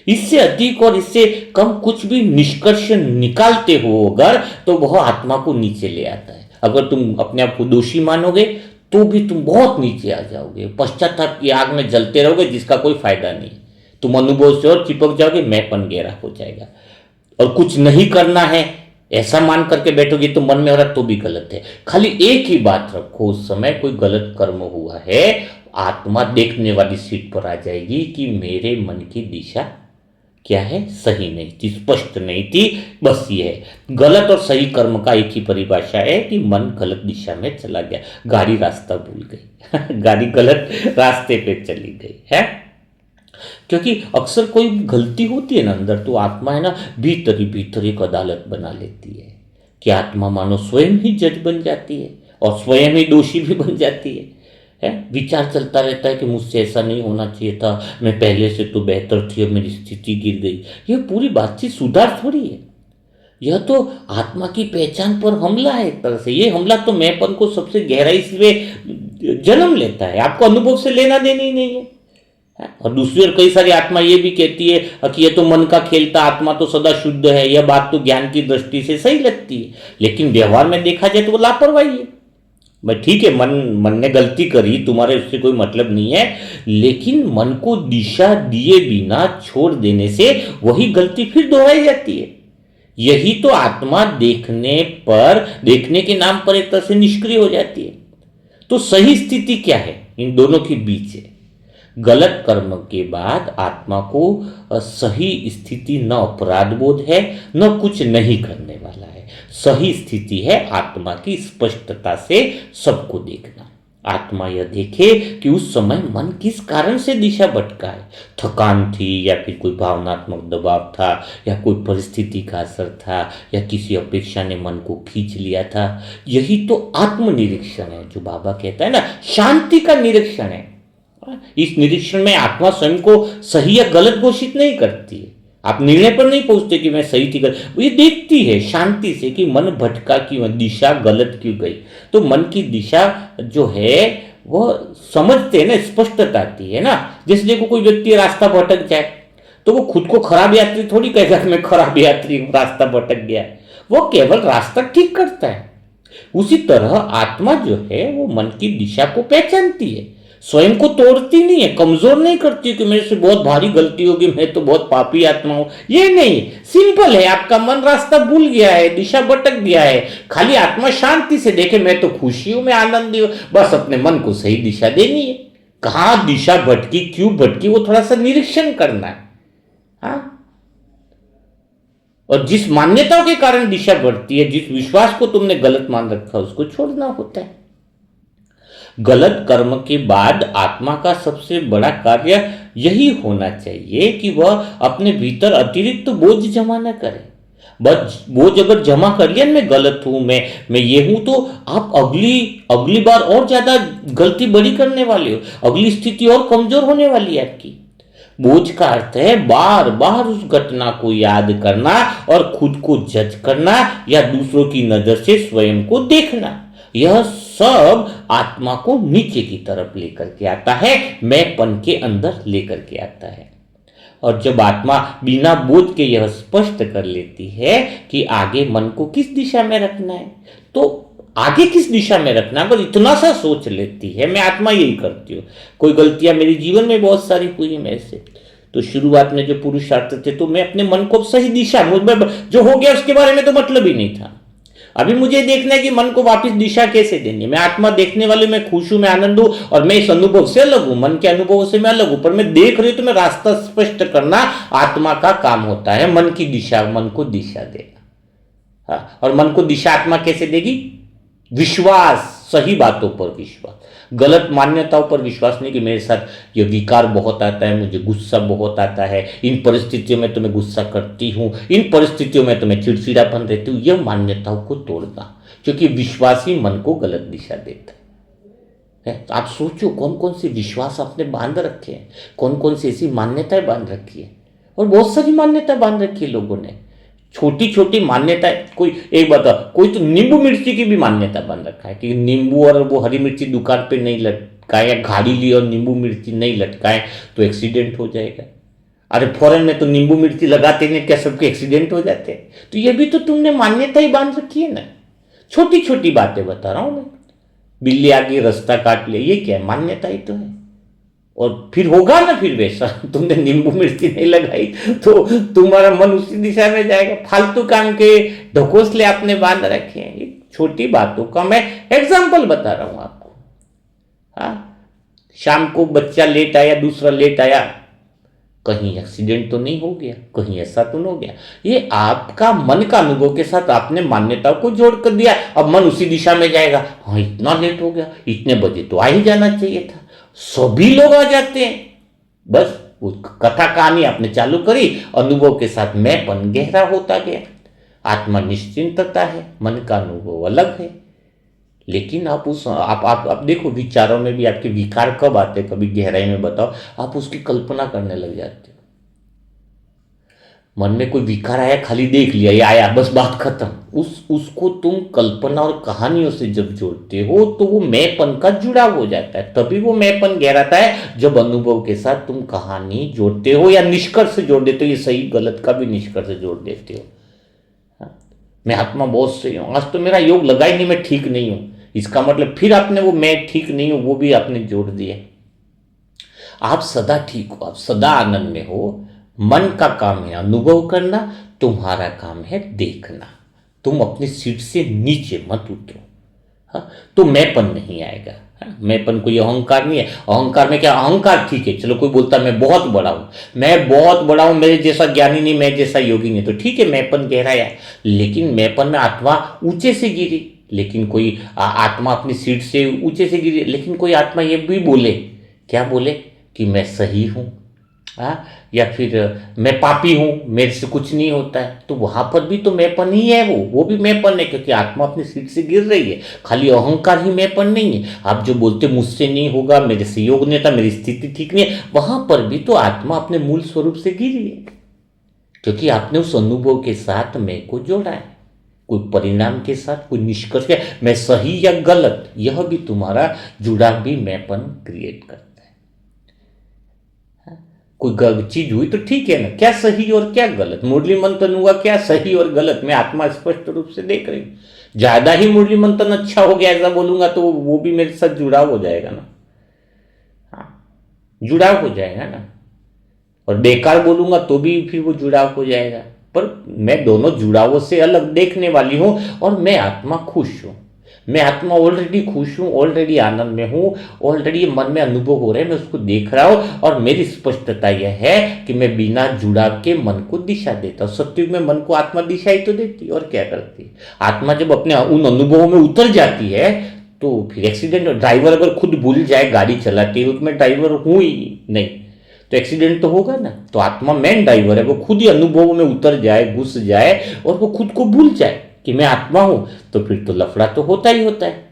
इससे अधिक और इससे कम कुछ भी निष्कर्ष निकालते हो अगर, तो वह आत्मा को नीचे ले आता है। अगर तुम अपने आप को दोषी मानोगे तो भी तुम बहुत नीचे आ जाओगे, पश्चाताप की आग में जलते रहोगे जिसका कोई फायदा नहीं। तुम अनुभव से और चिपक जाओगे, मैंपन गहरा हो जाएगा। और कुछ नहीं करना है ऐसा मान करके बैठोगे तो मन में हो रहा तो भी गलत है। खाली एक ही बात रखो, उस समय कोई गलत कर्म हुआ है, आत्मा देखने वाली सीट पर आ जाएगी कि मेरे मन की दिशा क्या है, सही नहीं थी, स्पष्ट नहीं थी। बस ये है, गलत और सही कर्म का एक ही परिभाषा है कि मन गलत दिशा में चला गया, गाड़ी रास्ता भूल गई गाड़ी गलत रास्ते पे चली गई है। क्योंकि अक्सर कोई गलती होती है ना अंदर, तो आत्मा है ना भीतर ही भीतर एक अदालत बना लेती है कि आत्मा मानो स्वयं ही जज बन जाती है और स्वयं ही दोषी भी बन जाती है। विचार चलता रहता है कि मुझसे ऐसा नहीं होना चाहिए था, मैं पहले से तो बेहतर थी, अब मेरी स्थिति गिर गई। यह पूरी बातचीत सुधार थोड़ी है, यह तो आत्मा की पहचान पर हमला है एक तरह से। ये हमला तो मैंपन को सबसे गहराई से जन्म लेता है, आपको अनुभव से लेना देना ही नहीं है। और दूसरी ओर कई सारी आत्मा ये भी कहती है कि ये तो मन का खेल था, आत्मा तो सदा शुद्ध है। यह बात तो ज्ञान की दृष्टि से सही लगती है, लेकिन व्यवहार में देखा जाए तो वो लापरवाही है। भाई ठीक है, मन ने गलती करी, तुम्हारे उससे कोई मतलब नहीं है, लेकिन मन को दिशा दिए बिना छोड़ देने से वही गलती फिर दोहराई जाती है। यही तो आत्मा देखने के नाम पर एक तरह से निष्क्रिय हो जाती है। तो सही स्थिति क्या है इन दोनों के बीच है? गलत कर्म के बाद आत्मा को सही स्थिति न अपराध बोध है, न कुछ नहीं करने वाला है। सही स्थिति है आत्मा की स्पष्टता से सबको देखना। आत्मा यह देखे कि उस समय मन किस कारण से दिशा भटका है। थकान थी, या फिर कोई भावनात्मक दबाव था, या कोई परिस्थिति का असर था, या किसी अपेक्षा ने मन को खींच लिया था। यही तो आत्मनिरीक्षण है, जो बाबा कहता है ना, शांति का निरीक्षण है। इस निरीक्षण में आत्मा स्वयं को सही या गलत घोषित नहीं करती है। आप निर्णय पर नहीं पहुंचते कि मैं सही थी गलत, ये देखती है शांति से कि मन भटका क्यों, दिशा गलत क्यों गई। तो मन की दिशा जो है वो समझते हैं ना, स्पष्टता आती है ना। जैसे देखो कोई व्यक्ति रास्ता भटक जाए तो वो खुद को खराब यात्री थोड़ी कहेगा कि मैं खराब यात्री हूं, रास्ता भटक गया। वो केवल रास्ता ठीक करता है। उसी तरह आत्मा जो है वो मन की दिशा को पहचानती है, स्वयं को तोड़ती नहीं है, कमजोर नहीं करती कि मेरे से बहुत भारी गलती होगी, मैं तो बहुत पापी आत्मा हूं। ये नहीं, सिंपल है, आपका मन रास्ता भूल गया है, दिशा भटक गया है। खाली आत्मा शांति से देखे, मैं तो खुशी हूं, मैं आनंदी हूं, बस अपने मन को सही दिशा देनी है। कहां दिशा भटकी, क्यों भटकी, वो थोड़ा सा निरीक्षण करना है। हाँ, और जिस मान्यताओं के कारण दिशा बढ़ती है, जिस विश्वास को तुमने गलत मान रखा, उसको छोड़ना होता है। गलत कर्म के बाद आत्मा का सबसे बड़ा कार्य यही होना चाहिए कि वह अपने भीतर अतिरिक्त बोझ जमा न करे। बस बोझ अगर जमा कर लिया, मैं गलत हूं, मैं ये हूं, तो आप अगली बार और ज्यादा गलती बड़ी करने वाले हो, अगली स्थिति और कमजोर होने वाली है आपकी। बोझ का अर्थ है बार बार उस घटना को याद करना और खुद को जज करना या दूसरों की नजर से स्वयं को देखना। यह सब आत्मा को नीचे की तरफ लेकर के आता है, मैंपन के अंदर लेकर के आता है। और जब आत्मा बिना बोझ के यह स्पष्ट कर लेती है कि आगे मन को किस दिशा में रखना है, तो आगे किस दिशा में रखना है, बस इतना सा सोच लेती है। मैं आत्मा यही करती हूँ। कोई गलतियां मेरे जीवन में बहुत सारी हुई है मेरे से, तो शुरुआत में जो पुरुषार्थ थे तो मैं अपने मन को सही दिशा, जो हो गया उसके बारे में तो मतलब ही नहीं था। अभी मुझे देखना है कि मन को वापस दिशा कैसे देनी है। मैं आत्मा देखने वाली, मैं खुश हूं, मैं आनंद हूं, और मैं इस अनुभव से अलग हूं, मन के अनुभवों से मैं अलग हूं, पर मैं देख रही हूं, तो मैं रास्ता स्पष्ट करना आत्मा का काम होता है। मन की दिशा, मन को दिशा देना। हाँ, और मन को दिशा आत्मा कैसे देगी? विश्वास, सही बातों पर विश्वास, गलत मान्यताओं पर विश्वास नहीं कि मेरे साथ ये विकार बहुत आता है, मुझे गुस्सा बहुत आता है, इन परिस्थितियों में तो मैं गुस्सा करती हूँ, इन परिस्थितियों में तो मैं चिड़चिड़ापन रहती हूँ। यह मान्यताओं को तोड़ना, क्योंकि विश्वास ही मन को गलत दिशा देता है। तो आप सोचो कौन कौन से विश्वास आपने बांध रखे हैं, कौन कौन सी ऐसी मान्यताएं बांध रखी है। और बहुत सारी मान्यताएं बांध रखी है लोगों ने, छोटी छोटी मान्यताएं। कोई एक बता, कोई तो नींबू मिर्ची की भी मान्यता बन रखा है कि नींबू और वो हरी मिर्ची दुकान पे नहीं लटकाए, या गाड़ी ली और नींबू मिर्ची नहीं लटकाए तो एक्सीडेंट हो जाएगा। अरे फॉरेन में तो नींबू मिर्ची लगाते नहीं, क्या सबके एक्सीडेंट हो जाते हैं? तो ये भी तो तुमने मान्यता ही बांध रखी है ना। छोटी छोटी बातें बता रहा हूं मैं। बिल्ली आ गई, रास्ता काट लिया, ये क्या है? मान्यता ही तो है। और फिर होगा ना, फिर वैसा तुमने नींबू मिर्ची नहीं लगाई तो तुम्हारा मन उसी दिशा में जाएगा। फालतू काम के ढकोसले आपने बांध रखे हैं। छोटी बातों का मैं एग्जाम्पल बता रहा हूं आपको। हाँ, शाम को बच्चा लेट आया, दूसरा लेट आया, कहीं एक्सीडेंट तो नहीं हो गया, कहीं ऐसा तो नहीं हो गया। ये आपका मन का अनुभव के साथ आपने मान्यताओं को जोड़ कर दिया। अब मन उसी दिशा में जाएगा। हाँ, इतना लेट हो गया, इतने बजे तो आ ही जाना चाहिए था। सभी लोग आ जाते हैं। बस वो कथा कहानी आपने चालू करी, अनुभव के साथ मैंपन गहरा होता गया। आत्मा निश्चिंतता है, मन का अनुभव अलग है। लेकिन आप देखो, विचारों में भी आपके विकार कब आते, कभी गहराई में बताओ, आप उसकी कल्पना करने लग जाते हो। मन में कोई विकार आया, खाली देख लिया, ये आया, बस बात खत्म। उसको तुम कल्पना और कहानियों से जब जोड़ते हो तो वो मैंपन का जुड़ाव हो जाता है। तभी वो मैंपन गहराता है जब अनुभव के साथ तुम कहानी जोड़ते हो या निष्कर्ष जोड़ देते हो। ये सही गलत का भी निष्कर्ष जोड़ देते हो। हाँ? मैं आत्मा बहुत सही हूं, आज तो मेरा योग लगा ही नहीं, मैं ठीक नहीं हूं। इसका मतलब फिर आपने वो मैं ठीक नहीं हूं वो भी आपने जोड़ दिया। आप सदा ठीक हो, आप सदा आनंद में हो। मन का काम है अनुभव करना, तुम्हारा काम है देखना। तुम अपनी सीट से नीचे मत उतरो। हाँ, तो मैंपन नहीं आएगा। हाँ, मैंपन कोई अहंकार नहीं है। अहंकार में क्या, अहंकार ठीक है, चलो कोई बोलता है मैं बहुत बड़ा हूं, मैं बहुत बड़ा हूं, मेरे जैसा ज्ञानी नहीं, मैं जैसा योगी नहीं, तो ठीक है, मैंपन गहराया। लेकिन मैंपन में आत्मा ऊंचे से गिरी, लेकिन कोई आत्मा अपनी सीट से ऊंचे से गिरी, लेकिन कोई आत्मा ये भी बोले, क्या बोले कि मैं सही हूं, या फिर मैं पापी हूं, मेरे से कुछ नहीं होता है, तो वहां पर भी तो मैंपन ही है। वो भी मैंपन है, क्योंकि आत्मा अपनी सीट से गिर रही है। खाली अहंकार ही मैंपन नहीं है। आप जो बोलते मुझसे नहीं होगा, मेरे से योग नहीं था, मेरी स्थिति ठीक नहीं है, वहां पर भी तो आत्मा अपने मूल स्वरूप से गिरी है, क्योंकि आपने उस अनुभव के साथ मैं को जोड़ा है। कोई परिणाम के साथ, कोई निष्कर्ष, मैं सही या गलत, यह भी तुम्हारा जुड़ाव भी मैंपन क्रिएट करता है। कोई चीज हुई तो ठीक है ना, क्या सही और क्या गलत, मुरली मंथन हुआ, क्या सही और गलत, मैं आत्मा स्पष्ट रूप से देख रही हूं। ज्यादा ही मुरली मंथन अच्छा हो गया ऐसा बोलूंगा तो वो भी मेरे साथ जुड़ाव हो जाएगा ना। हाँ, जुड़ाव हो जाएगा ना। और बेकार बोलूंगा तो भी फिर वो जुड़ाव हो जाएगा। पर मैं दोनों जुड़ावों से अलग देखने वाली हूं, और मैं आत्मा खुश हूं। मैं आत्मा ऑलरेडी खुश हूं, ऑलरेडी आनंद में हूं, ऑलरेडी मन में अनुभव हो रहे हैं, मैं उसको देख रहा हूं। और मेरी स्पष्टता यह है कि मैं बिना जुड़ाव के मन को दिशा देता हूं। सत्युग में मन को आत्मा दिशा ही तो देती, और क्या करती। आत्मा जब अपने उन अनुभवों में उतर जाती है तो फिर एक्सीडेंट, ड्राइवर अगर खुद भूल जाए गाड़ी चलाते हुए मैं ड्राइवर हूं ही नहीं, तो एक्सीडेंट तो होगा ना। तो आत्मा मेन ड्राइवर है, वो खुद ही अनुभव में उतर जाए, घुस जाए, और वो खुद को भूल जाए कि मैं आत्मा हूं, तो फिर तो लफड़ा तो होता ही होता है।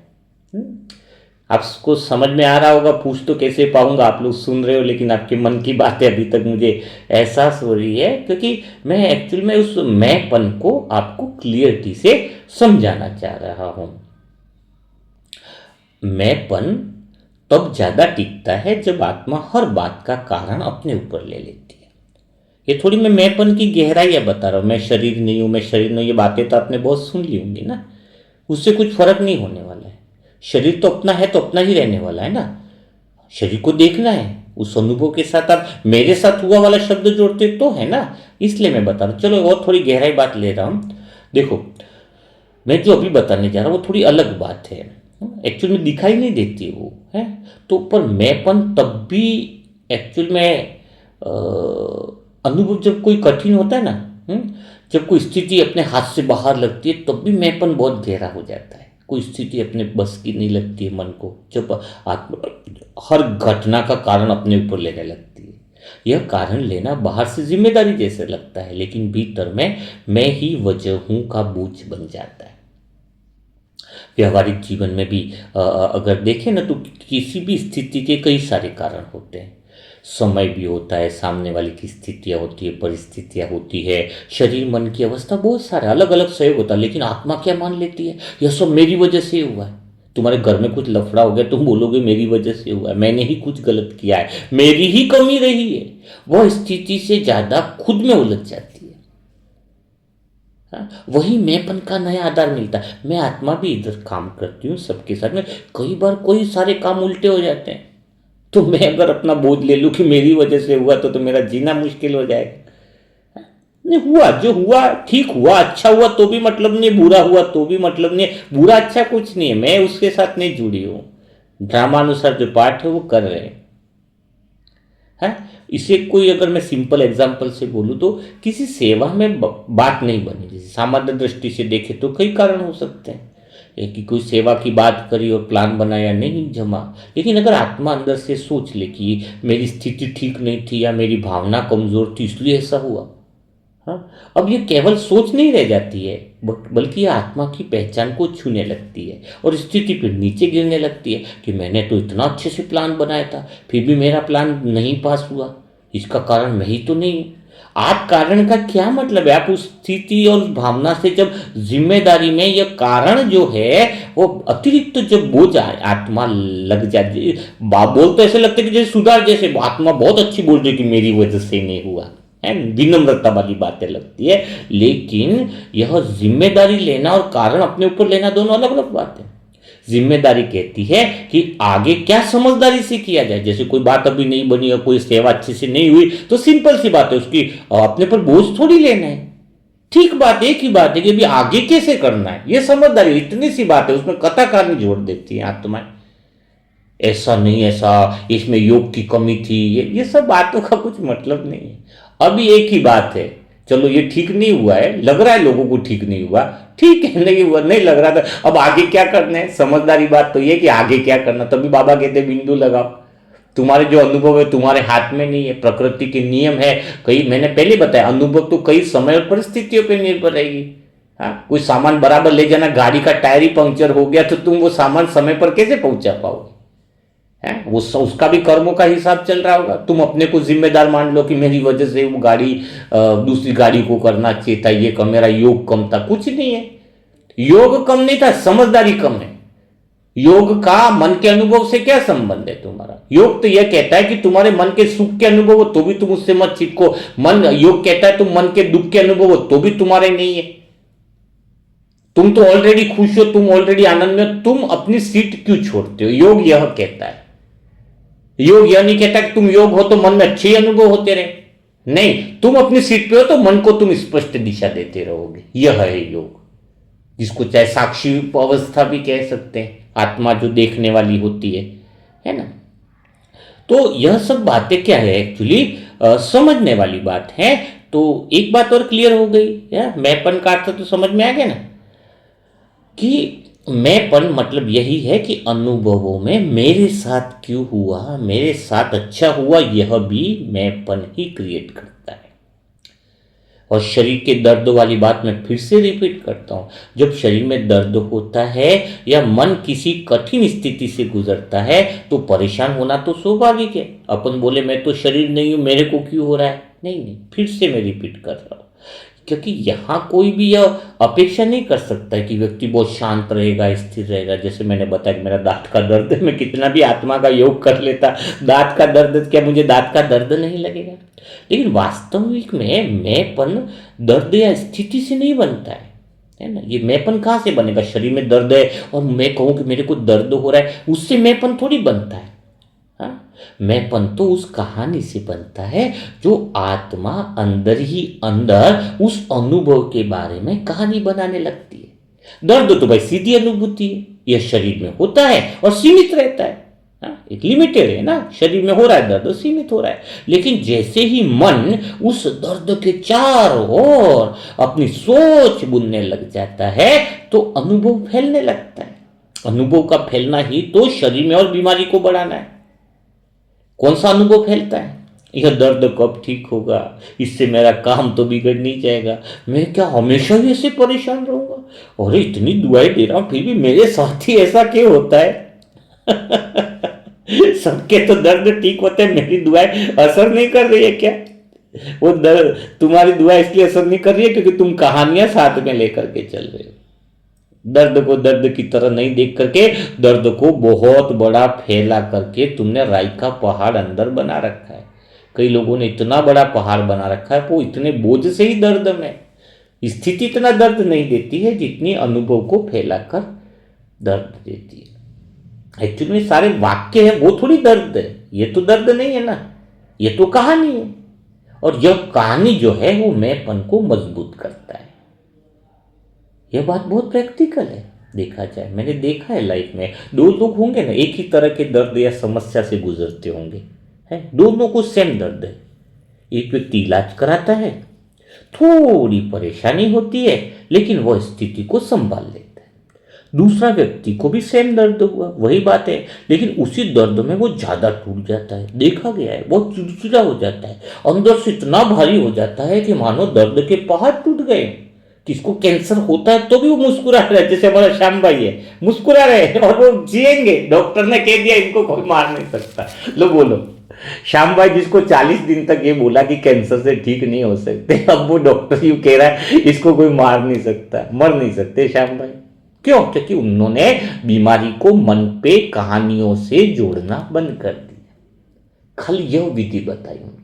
आपको समझ में आ रहा होगा, पूछ तो कैसे पाऊंगा, आप लोग सुन रहे हो, लेकिन आपके मन की बातें अभी तक मुझे एहसास हो रही है, क्योंकि मैं एक्चुअल में उस मैंपन को आपको क्लियरिटी से समझाना चाह रहा हूं। मैंपन तब ज्यादा टिकता है जब आत्मा हर बात का कारण अपने ऊपर ले लेती है। ये थोड़ी मैंपन की गहराई बता रहा हूँ। मैं शरीर नहीं हूँ, मैं शरीर नहीं हूँ, ये बातें तो आपने बहुत सुन ली होंगी ना। उससे कुछ फर्क नहीं होने वाला है। शरीर तो अपना है, तो अपना ही रहने वाला है ना। शरीर को देखना है, उस अनुभव के साथ आप मेरे साथ हुआ वाला शब्द जोड़ते तो है ना। इसलिए मैं बता रहा हूँ। चलो और थोड़ी गहराई बात ले रहा हूँ। देखो, मैं जो अभी बताने जा रहा हूँ वो थोड़ी अलग बात है। एक्चुअल में दिखाई नहीं देती वो है। तो पर मैंपन तब भी एक्चुअल में अनुभव जब कोई कठिन होता है ना, जब कोई स्थिति अपने हाथ से बाहर लगती है, तब भी मैंपन बहुत गहरा हो जाता है। कोई स्थिति अपने बस की नहीं लगती है मन को, जब आत्मा हर घटना का कारण अपने ऊपर लेने लगती है। यह कारण लेना बाहर से जिम्मेदारी जैसे लगता है, लेकिन भीतर में मैं ही वजह हूं का बोझ बन जाता है। व्यवहारिक जीवन में भी अगर देखें ना, तो किसी भी स्थिति के कई सारे कारण होते हैं। समय भी होता है, सामने वाले की स्थितियाँ होती है, परिस्थितियाँ होती है, शरीर मन की अवस्था, बहुत सारे अलग अलग सहयोग होता है। लेकिन आत्मा क्या मान लेती है, यह सब मेरी वजह से हुआ है। तुम्हारे घर में कुछ लफड़ा हो गया, तुम बोलोगे मेरी वजह से हुआ है, मैंने ही कुछ गलत किया है, मेरी ही कमी रही है। वह स्थिति से ज्यादा खुद में उलझ जाती है। वही मैंपन का नया आधार मिलता है। मैं आत्मा भी इधर काम करती हूँ सबके साथ में, कई बार कोई सारे काम उल्टे हो जाते हैं। तो मैं अगर अपना बोझ ले लूँ कि मेरी वजह से हुआ, तो मेरा जीना मुश्किल हो जाएगा। नहीं, हुआ जो हुआ ठीक हुआ, अच्छा हुआ तो भी मतलब नहीं, बुरा हुआ तो भी मतलब नहीं। बुरा अच्छा कुछ नहीं है, मैं उसके साथ नहीं जुड़ी हूँ। ड्रामानुसार जो पाठ है वो कर रहे हैं। इसे कोई अगर मैं सिंपल एग्जांपल से बोलूँ तो किसी सेवा में बात नहीं बनी। जैसे सामान्य दृष्टि से देखे तो कई कारण हो सकते हैं कि कोई सेवा की बात करी और प्लान बनाया नहीं जमा। लेकिन अगर आत्मा अंदर से सोच ले कि मेरी स्थिति ठीक नहीं थी या मेरी भावना कमजोर थी इसलिए ऐसा हुआ, अब ये केवल सोच नहीं रह जाती है, बल्कि ये आत्मा की पहचान को छूने लगती है और स्थिति फिर नीचे गिरने लगती है कि मैंने तो इतना अच्छे से प्लान बनाया था, फिर भी मेरा प्लान नहीं पास हुआ। इसका कारण मैं ही तो नहीं हूँ। आप कारण का क्या मतलब है? आप उस स्थिति और भावना से जब जिम्मेदारी में यह कारण जो है वो अतिरिक्त तो जब बोझ आत्मा लग जाती, बोल तो ऐसे लगते कि जैसे सुधार, जैसे आत्मा बहुत अच्छी बोल रही कि मेरी वजह से नहीं हुआ है, विनम्रता वाली बातें लगती है। लेकिन यह जिम्मेदारी लेना और कारण अपने ऊपर लेना दोनों अलग अलग बात है। जिम्मेदारी कहती है कि आगे क्या समझदारी से किया जाए। जैसे कोई बात अभी नहीं बनी और कोई सेवा अच्छे से नहीं हुई, तो सिंपल सी बात है, उसकी अपने पर बोझ थोड़ी लेना है। ठीक बात, एक ही बात है कि अभी आगे कैसे करना है, यह समझदारी, इतनी सी बात है। उसमें कथाकार जोड़ देती है आत्मा, ऐसा नहीं ऐसा, इसमें योग की कमी थी, ये सब बातों का कुछ मतलब नहीं है। अभी एक ही बात है, चलो ये ठीक नहीं हुआ है, लग रहा है लोगों को ठीक नहीं हुआ, ठीक है, नहीं हुआ, नहीं लग रहा था, अब आगे क्या करना है। समझदारी बात तो ये कि आगे क्या करना। तभी बाबा कहते बिंदु लगाओ। तुम्हारे जो अनुभव है तुम्हारे हाथ में नहीं है, प्रकृति के नियम है। कई, मैंने पहले बताया, अनुभव तो कई समय और परिस्थितियों पर निर्भर रहेगी। कोई सामान बराबर ले जाना, गाड़ी का टायर ही पंक्चर हो गया तो तुम वो सामान समय पर कैसे पहुंचा पाओगे? वो उसका भी कर्मों का हिसाब चल रहा होगा। तुम अपने को जिम्मेदार मान लो कि मेरी वजह से वो गाड़ी दूसरी गाड़ी को करना चाहिए था, ये कम, मेरा योग कम था। कुछ नहीं है, योग कम नहीं था, समझदारी कम है। योग का मन के अनुभव से क्या संबंध है तुम्हारा? योग तो यह कहता है कि तुम्हारे मन के सुख के अनुभव हो तो भी तुम उससे मत चिपको। योग कहता है तुम मन के दुख के अनुभव हो तो भी तुम्हारे नहीं है। तुम तो ऑलरेडी खुश हो, तुम ऑलरेडी आनंद में, तुम अपनी सीट क्यों छोड़ते हो? योग यह कहता है। योग यह नहीं कहता कि तुम योग हो तो मन में अच्छे अनुभव होते रहे। नहीं, तुम अपनी सीट पे हो तो मन को तुम स्पष्ट दिशा देते रहोगे। यह है योग, जिसको चाहे साक्षी अवस्था भी कह सकते हैं, आत्मा जो देखने वाली होती है ना। तो यह सब बातें क्या है एक्चुअली, समझने वाली बात है। तो एक बात और क्लियर हो गई है, मैंपन का अर्थ तो समझ में आ गया ना, कि मैंपन मतलब यही है कि अनुभवों में मेरे साथ क्यों हुआ, मेरे साथ अच्छा हुआ, यह भी मैंपन ही क्रिएट करता है। और शरीर के दर्द वाली बात मैं फिर से रिपीट करता हूं, जब शरीर में दर्द होता है या मन किसी कठिन स्थिति से गुजरता है तो परेशान होना तो स्वाभाविक है। अपन बोले मैं तो शरीर नहीं हूं, मेरे को क्यों हो रहा है? नहीं, फिर से मैं रिपीट कर रहा हूं, क्योंकि यहाँ कोई भी यह अपेक्षा नहीं कर सकता है कि व्यक्ति बहुत शांत रहेगा, स्थिर रहेगा। जैसे मैंने बताया कि मेरा दांत का दर्द है, मैं कितना भी आत्मा का योग कर लेता, दांत का दर्द, क्या मुझे दांत का दर्द नहीं लगेगा? लेकिन वास्तविक में मैंपन दर्द या स्थिति से नहीं बनता है ना। ये मैंपन कहाँ से बनेगा? शरीर में दर्द है और मैं कहूँ कि मेरे को दर्द हो रहा है, उससे मैंपन थोड़ी बनता है। हाँ, मैंपन तो उस कहानी से बनता है जो आत्मा अंदर ही अंदर उस अनुभव के बारे में कहानी बनाने लगती है। दर्द तो भाई सीधी अनुभूति है, यह शरीर में होता है और सीमित रहता है। हाँ, एक लिमिटेड है ना, शरीर में हो रहा है दर्द, सीमित हो रहा है। लेकिन जैसे ही मन उस दर्द के चारों ओर अपनी सोच बुनने लग जाता है तो अनुभव फैलने लगता है। अनुभव का फैलना ही तो शरीर में और बीमारी को बढ़ाना है। कौन सा अनुभव फैलता है? यह दर्द कब ठीक होगा, इससे मेरा काम तो बिगड़ नहीं जाएगा, मैं क्या हमेशा ही ऐसे परेशान रहूंगा, और इतनी दुआएं दे रहा हूं फिर भी मेरे साथ ही ऐसा क्यों होता है? सबके तो दर्द ठीक होते हैं, मेरी दुआएं असर नहीं कर रही है क्या? वो दर्द, तुम्हारी दुआ इसलिए असर नहीं कर रही है क्योंकि तुम कहानियां साथ में लेकर के चल रहे हो। दर्द को दर्द की तरह नहीं देख करके दर्द को बहुत बड़ा फैला करके तुमने राई का पहाड़ अंदर बना रखा है। कई लोगों ने इतना बड़ा पहाड़ बना रखा है, वो इतने बोझ से ही दर्द में स्थिति इतना दर्द नहीं देती है जितनी अनुभव को फैलाकर दर्द देती है। एक्चुअली में सारे वाक्य है वो थोड़ी दर्द है, ये तो दर्द नहीं है ना, ये तो कहानी है। और यह कहानी जो है वो मैंपन को मजबूत करता है। यह बात बहुत प्रैक्टिकल है, देखा जाए मैंने देखा है लाइफ में। दो लोग होंगे ना, एक ही तरह के दर्द या समस्या से गुजरते होंगे, है दोनों को सेम दर्द है। एक व्यक्ति इलाज कराता है, थोड़ी परेशानी होती है लेकिन वह स्थिति को संभाल लेता है। दूसरा व्यक्ति को भी सेम दर्द हुआ, वही बात है, लेकिन उसी दर्द में वो ज्यादा टूट जाता है। देखा गया है, बहुत चिड़चिड़ा हो जाता है, अंदर से इतना भारी हो जाता है कि मानो दर्द के पहाड़ टूट गए। किसको कैंसर होता है तो भी वो मुस्कुरा रहे हैं, जैसे हमारा श्याम भाई है, मुस्कुरा रहे हैं और वो जिएंगे। डॉक्टर ने कह दिया इनको कोई मार नहीं सकता। लो बोलो, श्याम भाई जिसको 40 दिन तक ये बोला कि कैंसर से ठीक नहीं हो सकते, अब वो डॉक्टर यूं कह रहा है इसको कोई मार नहीं सकता, मर नहीं सकते श्याम भाई। क्यों? क्योंकि उन्होंने बीमारी को मन पे कहानियों से जोड़ना बंद कर दिया। खाली यह विधि बताई उनको,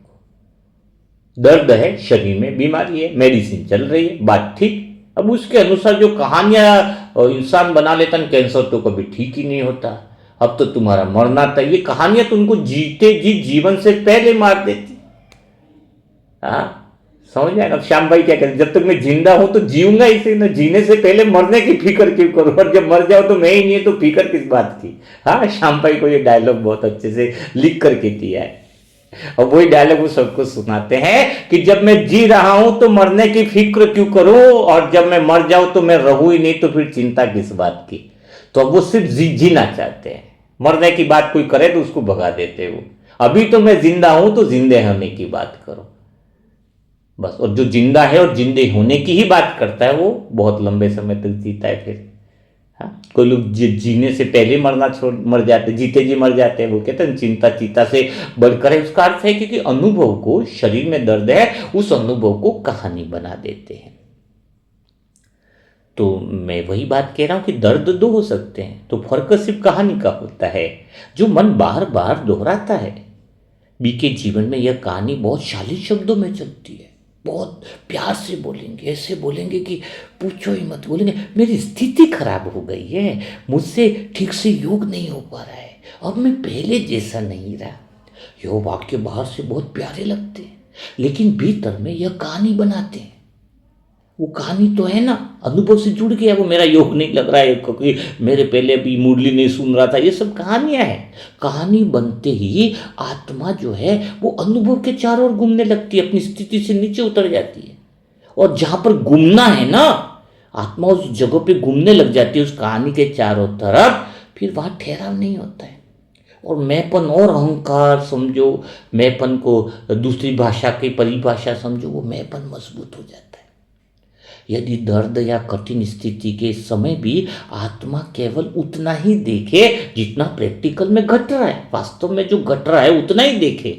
दर्द है शरीर में, बीमारी है, मेडिसिन चल रही है, बात ठीक। अब उसके अनुसार जो कहानियां इंसान बना लेता है, कैंसर तो कभी ठीक ही नहीं होता, अब तो तुम्हारा मरना था, ये कहानियां तो उनको जीते जी जीवन से पहले मार देती। हाँ समझ आएगा। श्याम भाई क्या कहते, जब तक मैं जिंदा हूं तो जीऊंगा इसे, न जीने से पहले मरने की फिक्र क्यों करूं, और जब मर जाओ तो मैं ही नहीं है तो फिक्र किस बात की। हाँ, श्याम भाई को ये डायलॉग बहुत अच्छे से लिख करके दिया है, और वही डायलॉग वो सबको सुनाते हैं कि जब मैं जी रहा हूं तो मरने की फिक्र क्यों करूं, और जब मैं मर जाऊं तो मैं रहूं ही नहीं तो फिर चिंता किस बात की। तो अब वो सिर्फ जीना चाहते हैं, मरने की बात कोई करे तो उसको भगा देते हैं वो। अभी तो मैं जिंदा हूं तो जिंदे होने की बात करो बस। और जो जिंदा है और जिंदे होने की ही बात करता है वो बहुत लंबे समय तक जीता है फिर। हाँ, कोई लोग जीने से पहले मर जाते, जीते जी मर जाते हैं, वो कहते हैं चिंता चीता से बढ़कर है। उसका अर्थ है क्योंकि अनुभव को, शरीर में दर्द है उस अनुभव को कहानी बना देते हैं। तो मैं वही बात कह रहा हूं कि दर्द दो हो सकते हैं, तो फर्क सिर्फ कहानी का होता है जो मन बार बार दोहराता है। बीके जीवन में यह कहानी बहुत शालीन शब्दों में चलती है, बहुत प्यार से बोलेंगे, ऐसे बोलेंगे कि पूछो ही मत। बोलेंगे मेरी स्थिति खराब हो गई है, मुझसे ठीक से योग नहीं हो पा रहा है, अब मैं पहले जैसा नहीं रहा। यह वाक्य बाहर से बहुत प्यारे लगते हैं लेकिन भीतर में यह कहानी बनाते हैं। वो कहानी तो है ना, अनुभव से जुड़ गया, वो मेरा योग नहीं लग रहा है क्योंकि मेरे पहले अभी मुरली नहीं सुन रहा था, ये सब कहानियां हैं। कहानी बनते ही आत्मा जो है वो अनुभव के चारों ओर घूमने लगती है, अपनी स्थिति से नीचे उतर जाती है। और जहां पर घूमना है ना, आत्मा उस जगह पे घूमने लग जाती है उस कहानी के चारों तरफ, फिर वहां ठहराव नहीं होता है। और मैंपन और अहंकार समझो, मैंपन को दूसरी भाषा की परिभाषा समझो, वो मैंपन मजबूत हो जाता है। यदि दर्द या कठिन स्थिति के समय भी आत्मा केवल उतना ही देखे जितना प्रैक्टिकल में घट रहा है, वास्तव में जो घट रहा है उतना ही देखे,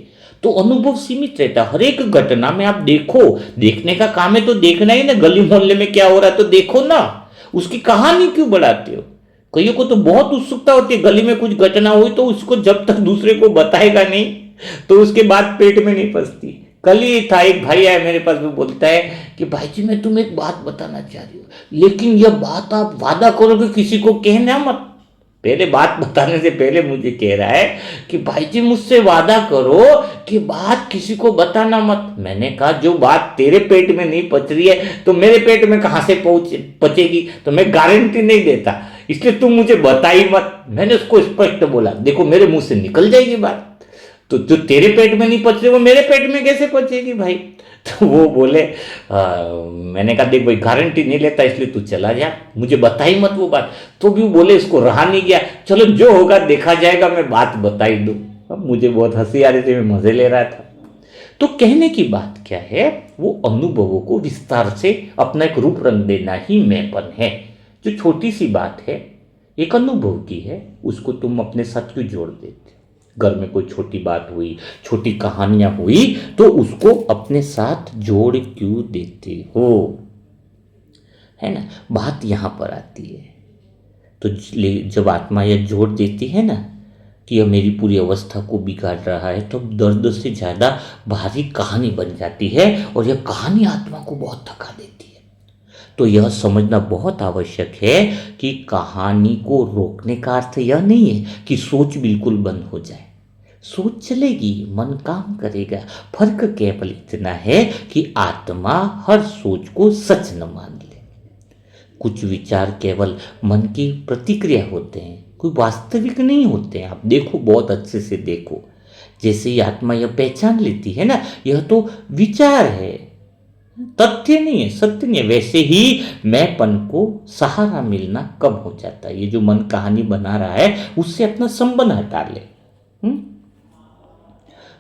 तो अनुभव सीमित रहता है। हर एक घटना में आप देखो, देखने का काम है तो देखना ही ना, गली मोहल्ले में क्या हो रहा है तो देखो ना, उसकी कहानी क्यों बढ़ाते हो। कईयों को तो बहुत उत्सुकता होती है, गली में कुछ घटना हुई तो उसको जब तक दूसरे को बताएगा नहीं तो उसके बाद पेट में नहीं पचती। कल ही था, एक भाई आया मेरे पास, वो बोलता है कि भाई जी मैं तुम्हें एक बात बताना चाह रही हूँ, लेकिन यह बात आप वादा करोगे किसी को कहना मत। पहले बात बताने से पहले मुझे कह रहा है कि भाई जी मुझसे वादा करो कि बात किसी को बताना मत। मैंने कहा जो बात तेरे पेट में नहीं पच रही है तो मेरे पेट में कहां से पचेगी, तो मैं गारंटी नहीं देता, इसलिए तुम मुझे बता ही मत। मैंने उसको स्पष्ट बोला, देखो मेरे मुंह से निकल जाएगी बात, तो जो तेरे पेट में नहीं पच रही वो मेरे पेट में कैसे पचेगी भाई। तो वो बोले मैंने कहा देख भाई गारंटी नहीं लेता इसलिए तू चला जा, मुझे बता ही मत वो बात। तो भी वो बोले इसको रहा नहीं गया, चलो जो होगा देखा जाएगा, मैं बात बता ही दूँ। अब मुझे बहुत हंसी आ रही थी, मैं मजे ले रहा था। तो कहने की बात क्या है, वो अनुभवों को विस्तार से अपना एक रूप रंग देना ही मैंपन है। जो छोटी सी बात है एक अनुभव की है, उसको तुम अपने साथ क्यों जोड़ देते। घर में कोई छोटी बात हुई, छोटी कहानियां हुई तो उसको अपने साथ जोड़ क्यों देते हो, है ना। बात यहां पर आती है। तो जब आत्मा यह जोड़ देती है ना कि यह मेरी पूरी अवस्था को बिगाड़ रहा है, तो दर्द से ज्यादा भारी कहानी बन जाती है और यह कहानी आत्मा को बहुत थका देती है। तो यह समझना बहुत आवश्यक है कि कहानी को रोकने का अर्थ यह नहीं है कि सोच बिल्कुल बंद हो जाए। सोच चलेगी, मन काम करेगा। फर्क केवल इतना है कि आत्मा हर सोच को सच न मान ले। कुछ विचार केवल मन की प्रतिक्रिया होते हैं, कोई वास्तविक नहीं होते हैं। आप देखो, बहुत अच्छे से देखो, जैसे ही आत्मा यह पहचान लेती है ना यह तो विचार है, तथ्य नहीं है, सत्य नहीं है, वैसे ही मैंपन को सहारा मिलना कम हो जाता है। ये जो मन कहानी बना रहा है उससे अपना संबंध हटा ले।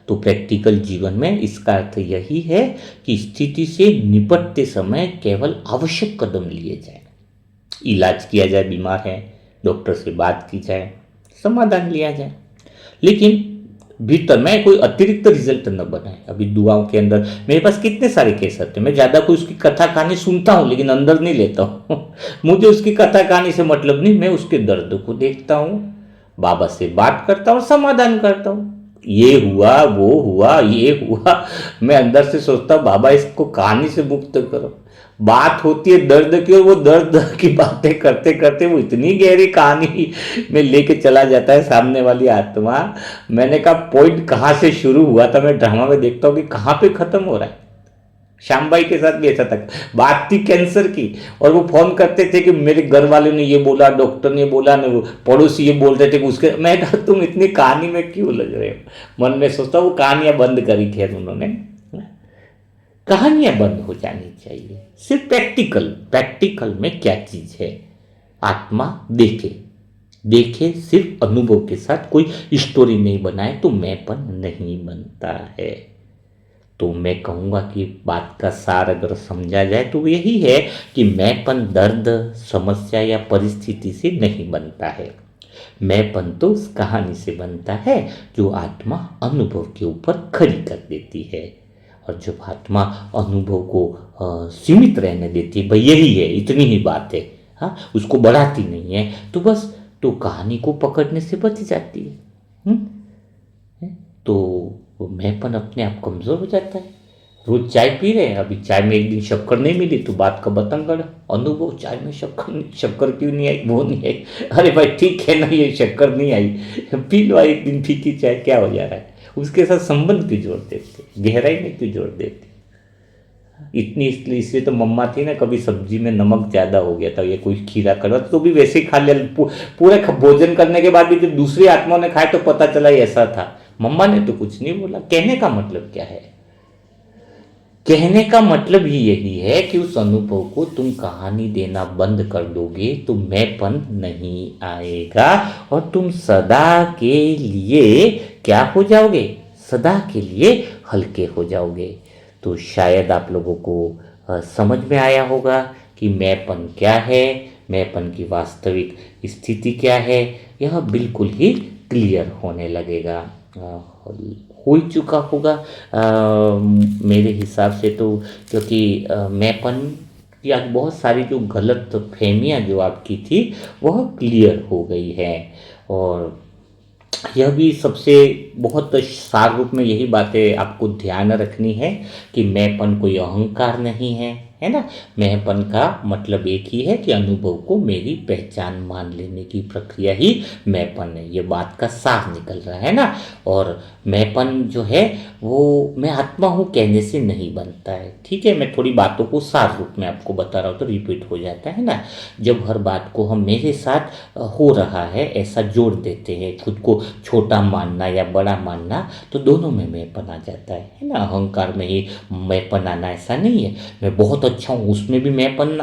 तो प्रैक्टिकल जीवन में इसका अर्थ यही है कि स्थिति से निपटते समय केवल आवश्यक कदम लिए जाए, इलाज किया जाए, बीमार है डॉक्टर से बात की जाए, समाधान लिया जाए, लेकिन भीतर में कोई अतिरिक्त रिजल्ट न बनाए। अभी दुआओं के अंदर मेरे पास कितने सारे केस आते हैं, मैं ज्यादा कोई उसकी कथा कहानी सुनता हूं लेकिन अंदर नहीं लेता हूं मुझे उसकी कथा कहानी से मतलब नहीं, मैं उसके दर्द को देखता हूं, बाबा से बात करता हूं, समाधान करता हूं। ये हुआ, वो हुआ, ये हुआ, मैं अंदर से सोचता हूं बाबा इसको कहानी से मुक्त करो। बात होती है दर्द की और वो दर्द की बातें करते करते वो इतनी गहरी कहानी में लेके चला जाता है सामने वाली आत्मा। मैंने कहा पॉइंट कहाँ से शुरू हुआ था, मैं ड्रामा में देखता हूँ कि कहाँ पे खत्म हो रहा है। श्याम भाई के साथ भी ऐसा था, बात थी कैंसर की और वो फोन करते थे कि मेरे घर वाले ने ये बोला, डॉक्टर ने बोला, ने पड़ोसी ये बोल रहे थे कि उसके। मैं कहा तुम इतनी कहानी में क्यों लग रहे हो। मन में सोचता वो कहानियां बंद करी थी उन्होंने, कहानियां बंद हो जानी चाहिए। सिर्फ प्रैक्टिकल में क्या चीज है, आत्मा देखे देखे, सिर्फ अनुभव के साथ, कोई स्टोरी नहीं बनाए तो मैंपन नहीं बनता है। तो मैं कहूंगा कि बात का सार अगर समझा जाए तो यही है कि मैंपन दर्द, समस्या या परिस्थिति से नहीं बनता है। मैंपन तो उस कहानी से बनता है जो आत्मा अनुभव के ऊपर खड़ी कर देती है। और जब आत्मा अनुभव को सीमित रहने देती है, भाई यही है, इतनी ही बात है, हाँ, उसको बढ़ाती नहीं है, तो बस तो कहानी को पकड़ने से बच जाती है। तो मैंपन अपने आप कमजोर हो जाता है। रोज चाय पी रहे हैं, अभी चाय में एक दिन शक्कर नहीं मिली तो बात का बतंगड़, अनुभव चाय में शक्कर क्यों नहीं आई, वो नहीं आई, अरे भाई ठीक है ना, ये शक्कर नहीं आई, पी लो एक दिन फीकी चाय, क्या हो जा रहा है। उसके साथ संबंध क्यों जोड़ देते, गहराई में क्यों जोड़ देते। इतनी इसलिए तो मम्मा थी ना, कभी सब्जी में नमक ज्यादा हो गया था, ये कोई खीरा कर तो भी वैसे ही खा लिया, पूरे भोजन करने के बाद भी जब दूसरी आत्माओं ने खाए तो पता चला ऐसा था। मम्मा ने तो कुछ नहीं बोला। कहने का मतलब क्या है, कहने का मतलब ही यही है कि उस अनुभव को तुम कहानी देना बंद कर दोगे तो मैंपन नहीं आएगा और तुम सदा के लिए क्या हो जाओगे, सदा के लिए हल्के हो जाओगे। तो शायद आप लोगों को समझ में आया होगा कि मैंपन क्या है, मैंपन की वास्तविक स्थिति क्या है, यह बिल्कुल ही क्लियर होने लगेगा। हो ही चुका होगा मेरे हिसाब से तो, क्योंकि मैंपन की आज बहुत सारी जो गलत फहमियाँ जो आपकी थी वह क्लियर हो गई है। और यह भी सबसे बहुत सार रूप में यही बातें आपको ध्यान रखनी है कि मैंपन कोई अहंकार नहीं है ना। मैंपन का मतलब एक ही है कि अनुभव को मेरी पहचान मान लेने की प्रक्रिया ही मैंपन है। ये बात का सार निकल रहा है ना। और मैंपन जो है वो मैं आत्मा हूँ कहने से नहीं बनता है, ठीक है। मैं थोड़ी बातों को सार रूप में आपको बता रहा हूँ तो रिपीट हो जाता है ना। जब हर बात को हम मेरे साथ हो रहा है ऐसा जोड़ देते हैं, खुद को छोटा मानना या बड़ा मानना, तो दोनों में मैंपन आ जाता है ना। अहंकार में ही मैंपन आना ऐसा नहीं है। मैं बहुत अच्छा हूँ उसमें भी मैंपन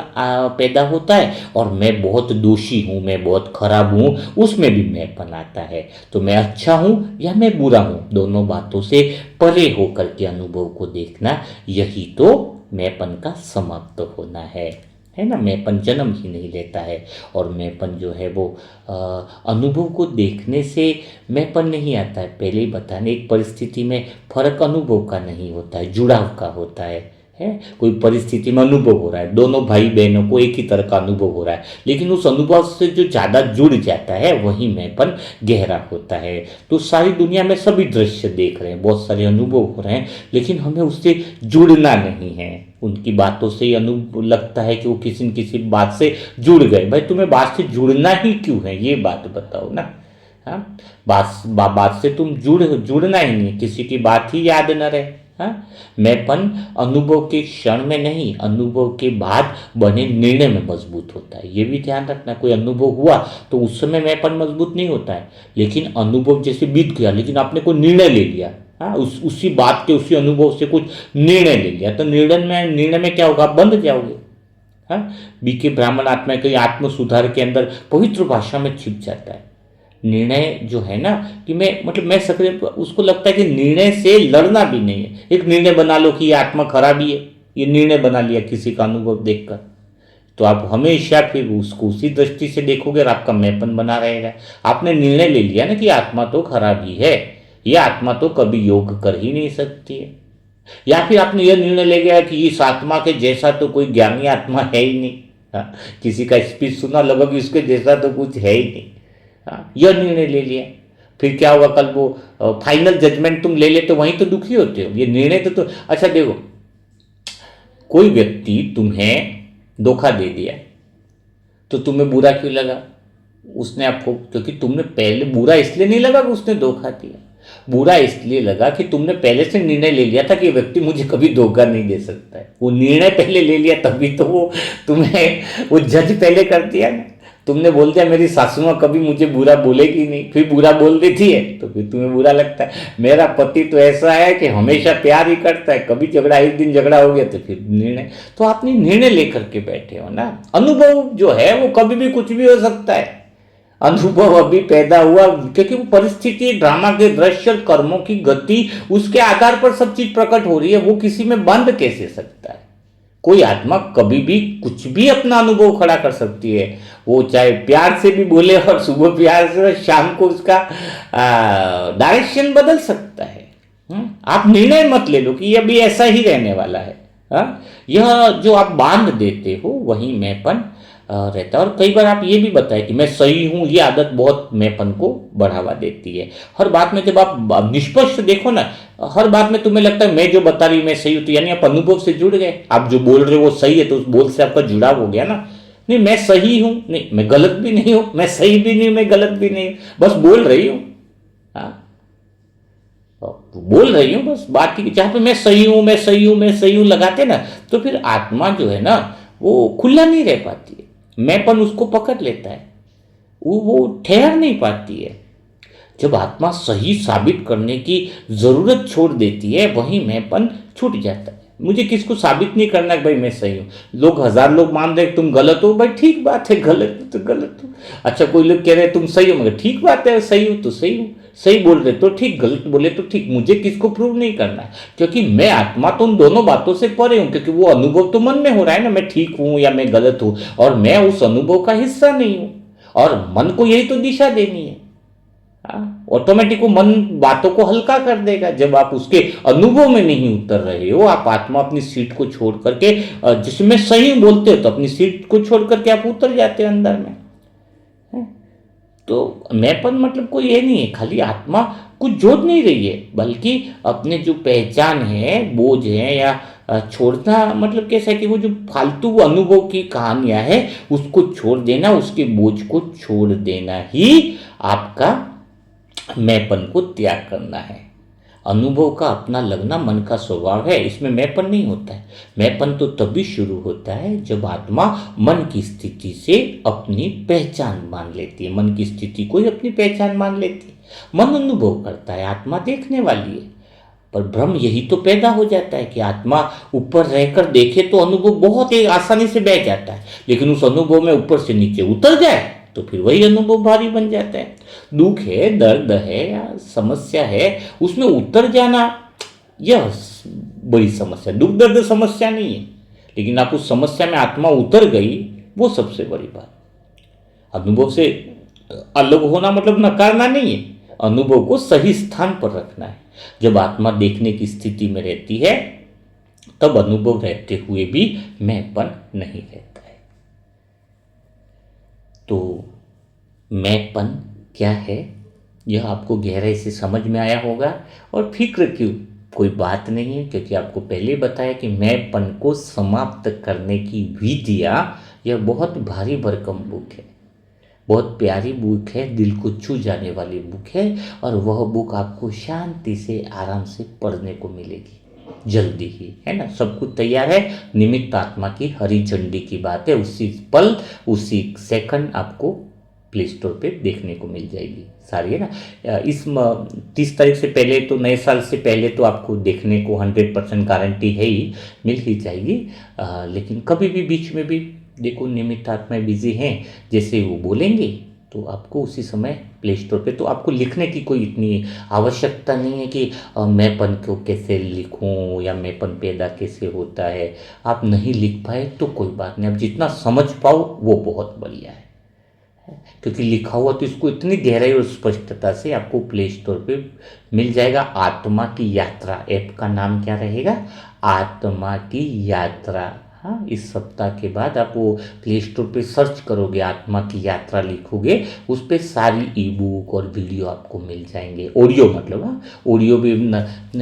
पैदा होता है, और मैं बहुत दोषी हूँ, मैं बहुत खराब हूँ, उसमें भी मैंपन आता है। तो मैं अच्छा हूँ या मैं बुरा हूँ, दोनों बातों से परे होकर के अनुभव को देखना, यही तो मैंपन का समाप्त होना है ना। मैंपन जन्म ही नहीं लेता है। और मैंपन जो है वो अनुभव को देखने से मैंपन नहीं आता है। पहले ही बताने, एक परिस्थिति में फर्क अनुभव का नहीं होता है, जुड़ाव का होता है। कोई परिस्थिति में अनुभव हो रहा है, दोनों भाई बहनों को एक ही तरह का अनुभव हो रहा है, लेकिन उस अनुभव से जो ज़्यादा जुड़ जाता है वही मैंपन गहरा होता है। तो सारी दुनिया में सभी दृश्य देख रहे हैं, बहुत सारे अनुभव हो रहे हैं, लेकिन हमें उससे जुड़ना नहीं है। उनकी बातों से ही अनुभव लगता है कि वो किसी न किसी बात से जुड़ गए। भाई तुम्हें बात से जुड़ना ही क्यों है, ये बात बताओ ना। हाँ, बात से तुम जुड़ना ही नहीं, किसी की बात ही याद न रहे। हाँ, मैंपन अनुभव के क्षण में नहीं, अनुभव के बाद बने निर्णय में मजबूत होता है। ये भी ध्यान रखना, कोई अनुभव हुआ तो उस समय मैंपन मजबूत नहीं होता है, लेकिन अनुभव जैसे बीत गया, लेकिन आपने कोई निर्णय ले लिया, हाँ, उसी बात के उसी अनुभव से कुछ निर्णय ले लिया, तो निर्णय में क्या होगा, आप बंध जाओगे। हाँ, बीके ब्राह्मण आत्मा के आत्म सुधार के अंदर पवित्र भाषा में छिप जाता है। निर्णय जो है ना, कि मैं सक्रिय, उसको लगता है कि निर्णय से लड़ना भी नहीं है। एक निर्णय बना लो कि ये आत्मा खराबी है, ये निर्णय बना लिया किसी का अनुभव देखकर, तो आप हमेशा फिर उसको उसी दृष्टि से देखोगे और आपका मैंपन बना रहेगा। आपने निर्णय ले लिया ना कि आत्मा तो खराबी है, ये आत्मा तो कभी योग कर ही नहीं सकती है। या फिर आपने यह निर्णय ले गया कि इस आत्मा के जैसा तो कोई ज्ञानी आत्मा है ही नहीं। हाँ, किसी का स्पीच सुना, लगा कि उसके जैसा तो कुछ है ही नहीं। हाँ, यह निर्णय ले लिया, फिर क्या होगा, कल वो फाइनल जजमेंट तुम ले लेते, वहीं तो दुखी होते हो। ये निर्णय तो अच्छा देखो, कोई व्यक्ति तुम्हें धोखा दे दिया तो तुम्हें बुरा क्यों लगा, उसने आपको, क्योंकि तुमने पहले, बुरा इसलिए नहीं लगा कि उसने धोखा दिया, बुरा इसलिए लगा कि तुमने पहले से निर्णय ले लिया था कि व्यक्ति मुझे कभी धोखा नहीं दे सकता है। वो निर्णय पहले ले लिया, तभी तो वो तुम्हें वो जज पहले कर दिया ना। तुमने बोल दिया मेरी सासू माँ कभी मुझे बुरा बोलेगी नहीं, फिर बुरा बोल देती है तो फिर तुम्हें बुरा लगता है। मेरा पति तो ऐसा है कि हमेशा प्यार ही करता है, कभी झगड़ा, एक दिन झगड़ा हो गया तो फिर निर्णय, तो आपने निर्णय लेकर के बैठे हो ना। अनुभव जो है वो कभी भी कुछ भी हो सकता है। अनुभव अभी पैदा हुआ, क्योंकि वो परिस्थिति, ड्रामा के दृश्य, कर्मों की गति, उसके आधार पर सब चीज प्रकट हो रही है। वो किसी में बंद कैसे सकता है। कोई आत्मा कभी भी कुछ भी अपना अनुभव खड़ा कर सकती है। वो चाहे प्यार से भी बोले और सुबह प्यार से, शाम को उसका डायरेक्शन बदल सकता है। आप निर्णय मत ले लो कि ये अभी ऐसा ही रहने वाला है। यह जो आप बांध देते हो वही मैंपन रहता है। और कई बार आप ये भी बताएं कि मैं सही हूं, ये आदत बहुत मैंपन को बढ़ावा देती है। हर बात में जब आप निष्पक्ष देखो ना, हर बात में तुम्हें लगता है मैं जो बता रही हूँ मैं सही हूँ, तो यानी आप अनुभव से जुड़ गए। आप जो बोल रहे हो वो सही है, तो उस बोल से आपका जुड़ाव हो गया ना। नहीं मैं सही हूँ, नहीं मैं गलत भी नहीं हूँ, मैं सही भी नहीं, मैं गलत भी नहीं, बस बोल रही हूँ। बोल रही हूँ बस, बाकी जहाँ पे मैं सही हूँ, मैं सही हूँ, मैं सही हूँ लगाते ना, तो फिर आत्मा जो है ना वो खुला नहीं रह पाती है। मैंपन उसको पकड़ लेता है, वो ठहर नहीं पाती है। जब आत्मा सही साबित करने की जरूरत छोड़ देती है वहीं मैंपन छूट जाता है। मुझे किसको साबित नहीं करना कि भाई मैं सही हूँ। लोग, 1000 लोग मान रहे तुम गलत हो, भाई ठीक बात है, गलत हो तो गलत हो। अच्छा, कोई लोग कह रहे तुम सही हो, मगर ठीक बात है, सही हो तो सही हो, सही बोल रहे तो ठीक, गलत बोले तो ठीक। मुझे किसको प्रूव नहीं करना है, क्योंकि मैं आत्मा तो उन दोनों बातों से परे हूं। क्योंकि वो अनुभव तो मन में हो रहा है ना, मैं ठीक हूं या मैं गलत हूं, और मैं उस अनुभव का हिस्सा नहीं हूं। और मन को यही तो दिशा देनी है। ऑटोमेटिक वो मन बातों को हल्का कर देगा। जब आप उसके अनुभव में नहीं उतर रहे हो, आप आत्मा अपनी सीट को छोड़ करके, जिसमें सही बोलते हो तो अपनी सीट को छोड़ करके आप उतर जाते हैं अंदर में। तो मैंपन मतलब कोई ये नहीं है, खाली आत्मा कुछ जोड़ नहीं रही है, बल्कि अपने जो पहचान है, बोझ है, या छोड़ना मतलब कैसा है कि वो जो फालतू अनुभव की कहानियां है उसको छोड़ देना, उसके बोझ को छोड़ देना ही आपका मैंपन को त्याग करना है। अनुभव का अपना लगना मन का स्वभाव है, इसमें मैंपन नहीं होता है। मैंपन तो तभी शुरू होता है जब आत्मा मन की स्थिति से अपनी पहचान मान लेती है, मन की स्थिति को ही अपनी पहचान मान लेती है। मन अनुभव करता है, आत्मा देखने वाली है। पर भ्रम यही तो पैदा हो जाता है कि आत्मा ऊपर रहकर देखे तो अनुभव बहुत ही आसानी से बह जाता है, लेकिन उस अनुभव में ऊपर से नीचे उतर जाए तो फिर वही अनुभव भारी बन जाता है। दुख है, दर्द है या समस्या है, उसमें उतर जाना यह बड़ी समस्या। दुख दर्द समस्या नहीं है, लेकिन आप उस समस्या में आत्मा उतर गई, वो सबसे बड़ी बात। अनुभव से अलग होना मतलब नकारना नहीं है, अनुभव को सही स्थान पर रखना है। जब आत्मा देखने की स्थिति में रहती है तब अनुभव रहते हुए भी मैंपन नहीं रहता है। तो मैंपन क्या है, यह आपको गहराई से समझ में आया होगा। और फिक्र की कोई बात नहीं है, क्योंकि आपको पहले बताया कि मैंपन को समाप्त करने की विधियाँ, यह बहुत भारी भरकम बुक है, बहुत प्यारी बुक है, दिल को छू जाने वाली बुक है। और वह बुक आपको शांति से आराम से पढ़ने को मिलेगी जल्दी ही, है ना। सब कुछ तैयार है, निमित्त आत्मा की हरी झंडी की बात है, उसी पल उसी सेकंड आपको प्ले स्टोर पे देखने को मिल जाएगी सारी, है ना। इस 30 तारीख से पहले तो, नए साल से पहले तो आपको देखने को 100% गारंटी है ही, मिल ही जाएगी। लेकिन कभी भी बीच में भी देखो, निमित्त आत्माएं बिजी हैं, जैसे वो बोलेंगे तो आपको उसी समय प्ले स्टोर पे, तो आपको लिखने की कोई इतनी आवश्यकता नहीं है कि मैंपन को कैसे लिखूं या मैंपन पैदा कैसे होता है। आप नहीं लिख पाए तो कोई बात नहीं, आप जितना समझ पाओ वो बहुत बढ़िया है, क्योंकि लिखा हुआ तो इसको इतनी गहराई और स्पष्टता से आपको प्ले स्टोर पे मिल जाएगा। आत्मा की यात्रा ऐप का नाम क्या रहेगा? आत्मा की यात्रा। हाँ, इस सप्ताह के बाद आप वो प्ले स्टोर पे सर्च करोगे, आत्मा की यात्रा लिखोगे, उस पर सारी ई बुक और वीडियो आपको मिल जाएंगे। ऑडियो मतलब, हाँ, ऑडियो भी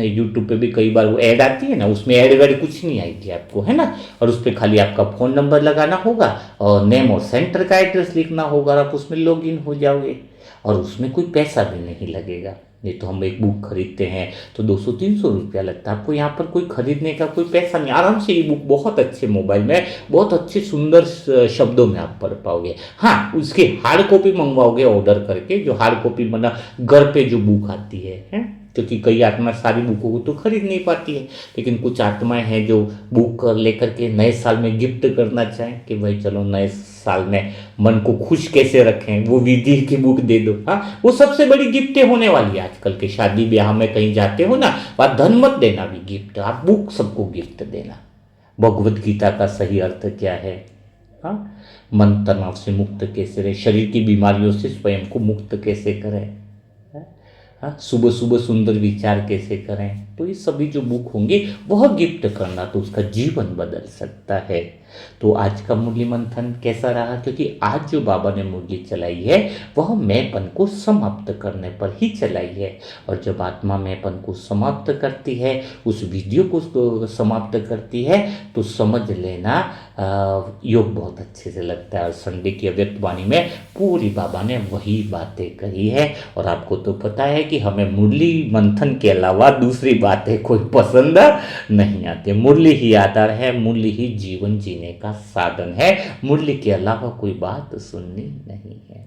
यूट्यूब पे भी कई बार वो ऐड आती है ना, उसमें ऐड वैड कुछ नहीं आएगी आपको, है ना। और उस पर खाली आपका फ़ोन नंबर लगाना होगा और नेम और सेंटर का एड्रेस लिखना होगा, और आप उसमें लॉगिन हो जाओगे। और उसमें कोई पैसा भी नहीं लगेगा। नहीं तो हम एक बुक खरीदते हैं तो 200-300 रुपया लगता है, आपको यहाँ पर कोई खरीदने का कोई पैसा नहीं। आराम से ये बुक बहुत अच्छे मोबाइल में, बहुत अच्छे सुंदर शब्दों में आप पढ़ पाओगे। हाँ, उसकी हार्ड कॉपी मंगवाओगे ऑर्डर करके, जो हार्ड कॉपी बना घर पे जो बुक आती है? क्योंकि कई आत्मा सारी बुकों को तो खरीद नहीं पाती है, लेकिन कुछ आत्माएं हैं जो बुक लेकर के नए साल में गिफ्ट करना चाहें कि भाई चलो नए साल में मन को खुश कैसे रखें, वो विधि की बुक दे दो। हाँ, वो सबसे बड़ी गिफ्टें होने वाली है आजकल के शादी ब्याह में कहीं जाते हो ना, वहाँ धन मत देना भी गिफ्ट, आप बुक सबको गिफ्ट देना। भगवत गीता का सही अर्थ क्या है? हाँ, मन तनाव से मुक्त कैसे रहे, शरीर की बीमारियों से स्वयं को मुक्त कैसे करें, हाँ, सुबह सुबह सुंदर विचार कैसे करें, तो ये सभी जो बुक होंगे वह गिफ्ट करना, तो उसका जीवन बदल सकता है। तो आज का मुरली मंथन कैसा रहा? क्योंकि आज जो बाबा ने मुरली चलाई है वह मैंपन को समाप्त करने पर ही चलाई है। और जब आत्मा मैंपन को समाप्त करती है, उस वीडियो को समाप्त करती है, तो समझ लेना योग बहुत अच्छे से लगता है। और संडे की अव्यक्त वाणी में पूरी बाबा ने वही बातें कही है। और आपको तो पता है कि हमें मुरली मंथन के अलावा दूसरी बातें कोई पसंद नहीं आती। मुरली ही आधार है, मुरली ही जीवन जीने का साधन है, मुरली के अलावा कोई बात सुननी नहीं है।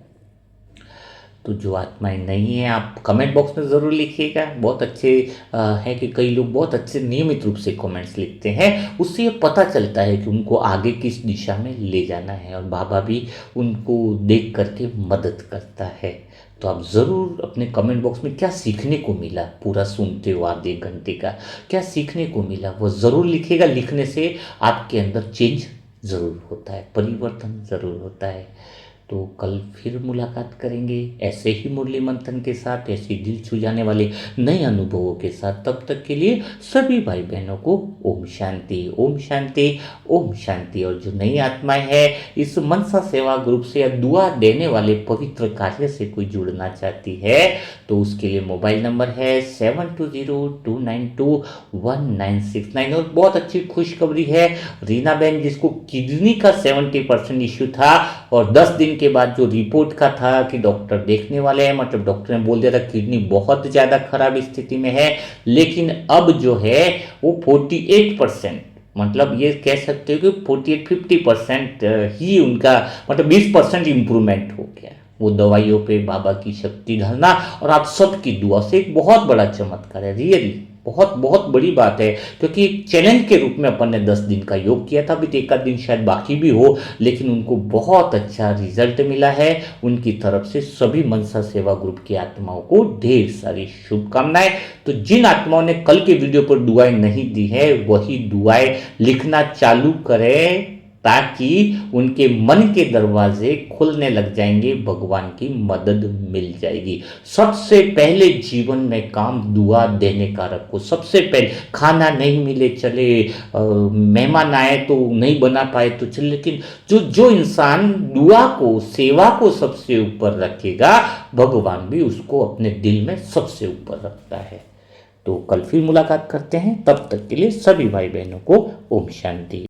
तो जो आत्माएं नहीं है, आप कमेंट बॉक्स में ज़रूर लिखिएगा। बहुत अच्छे है कि कई लोग बहुत अच्छे नियमित रूप से कमेंट्स लिखते हैं, उससे ये पता चलता है कि उनको आगे किस दिशा में ले जाना है, और बाबा भी उनको देख करके मदद करता है। तो आप ज़रूर अपने कमेंट बॉक्स में क्या सीखने को मिला, पूरा सुनते हो आधे घंटे का, क्या सीखने को मिला वो ज़रूर लिखिएगा। लिखने से आपके अंदर चेंज ज़रूर होता है, परिवर्तन ज़रूर होता है। तो कल फिर मुलाकात करेंगे ऐसे ही मुरली मंथन के साथ, ऐसे दिल छू जाने वाले नए अनुभवों के साथ। तब तक के लिए सभी भाई बहनों को ओम शांति, ओम शांति, ओम शांति। और जो नई आत्माएं हैं इस मनसा सेवा ग्रुप से या दुआ देने वाले पवित्र कार्य से कोई जुड़ना चाहती है तो उसके लिए मोबाइल नंबर है 7202921969। और बहुत अच्छी खुशखबरी है, रीना बहन जिसको किडनी का 70% इश्यू था और 10 दिन के बाद जो रिपोर्ट का था कि डॉक्टर देखने वाले हैं, मतलब डॉक्टर ने बोल दिया था किडनी बहुत ज़्यादा खराब स्थिति में है, लेकिन अब जो है वो 48%, मतलब ये कह सकते हो कि 48-50% ही उनका, मतलब 20% इम्प्रूवमेंट हो गया। वो दवाइयों पे बाबा की शक्ति धरना और आप सबकी दुआ से एक बहुत बड़ा चमत्कार है, रियली बहुत बहुत बड़ी बात है। क्योंकि एक चैलेंज के रूप में अपन ने 10 दिन का योग किया था, अभी तो एक आध दिन शायद बाकी भी हो, लेकिन उनको बहुत अच्छा रिजल्ट मिला है। उनकी तरफ से सभी मनसा सेवा ग्रुप की आत्माओं को ढेर सारी शुभकामनाएं। तो जिन आत्माओं ने कल के वीडियो पर दुआएं नहीं दी है वही दुआएं लिखना चालू करें, ताकि उनके मन के दरवाजे खुलने लग जाएंगे, भगवान की मदद मिल जाएगी। सबसे पहले जीवन में काम दुआ देने का रखो, सबसे पहले। खाना नहीं मिले चले, मेहमान आए तो नहीं बना पाए तो चले, लेकिन जो इंसान दुआ को, सेवा को सबसे ऊपर रखेगा, भगवान भी उसको अपने दिल में सबसे ऊपर रखता है। तो कल फिर मुलाकात करते हैं, तब तक के लिए सभी भाई बहनों को ओम शांति।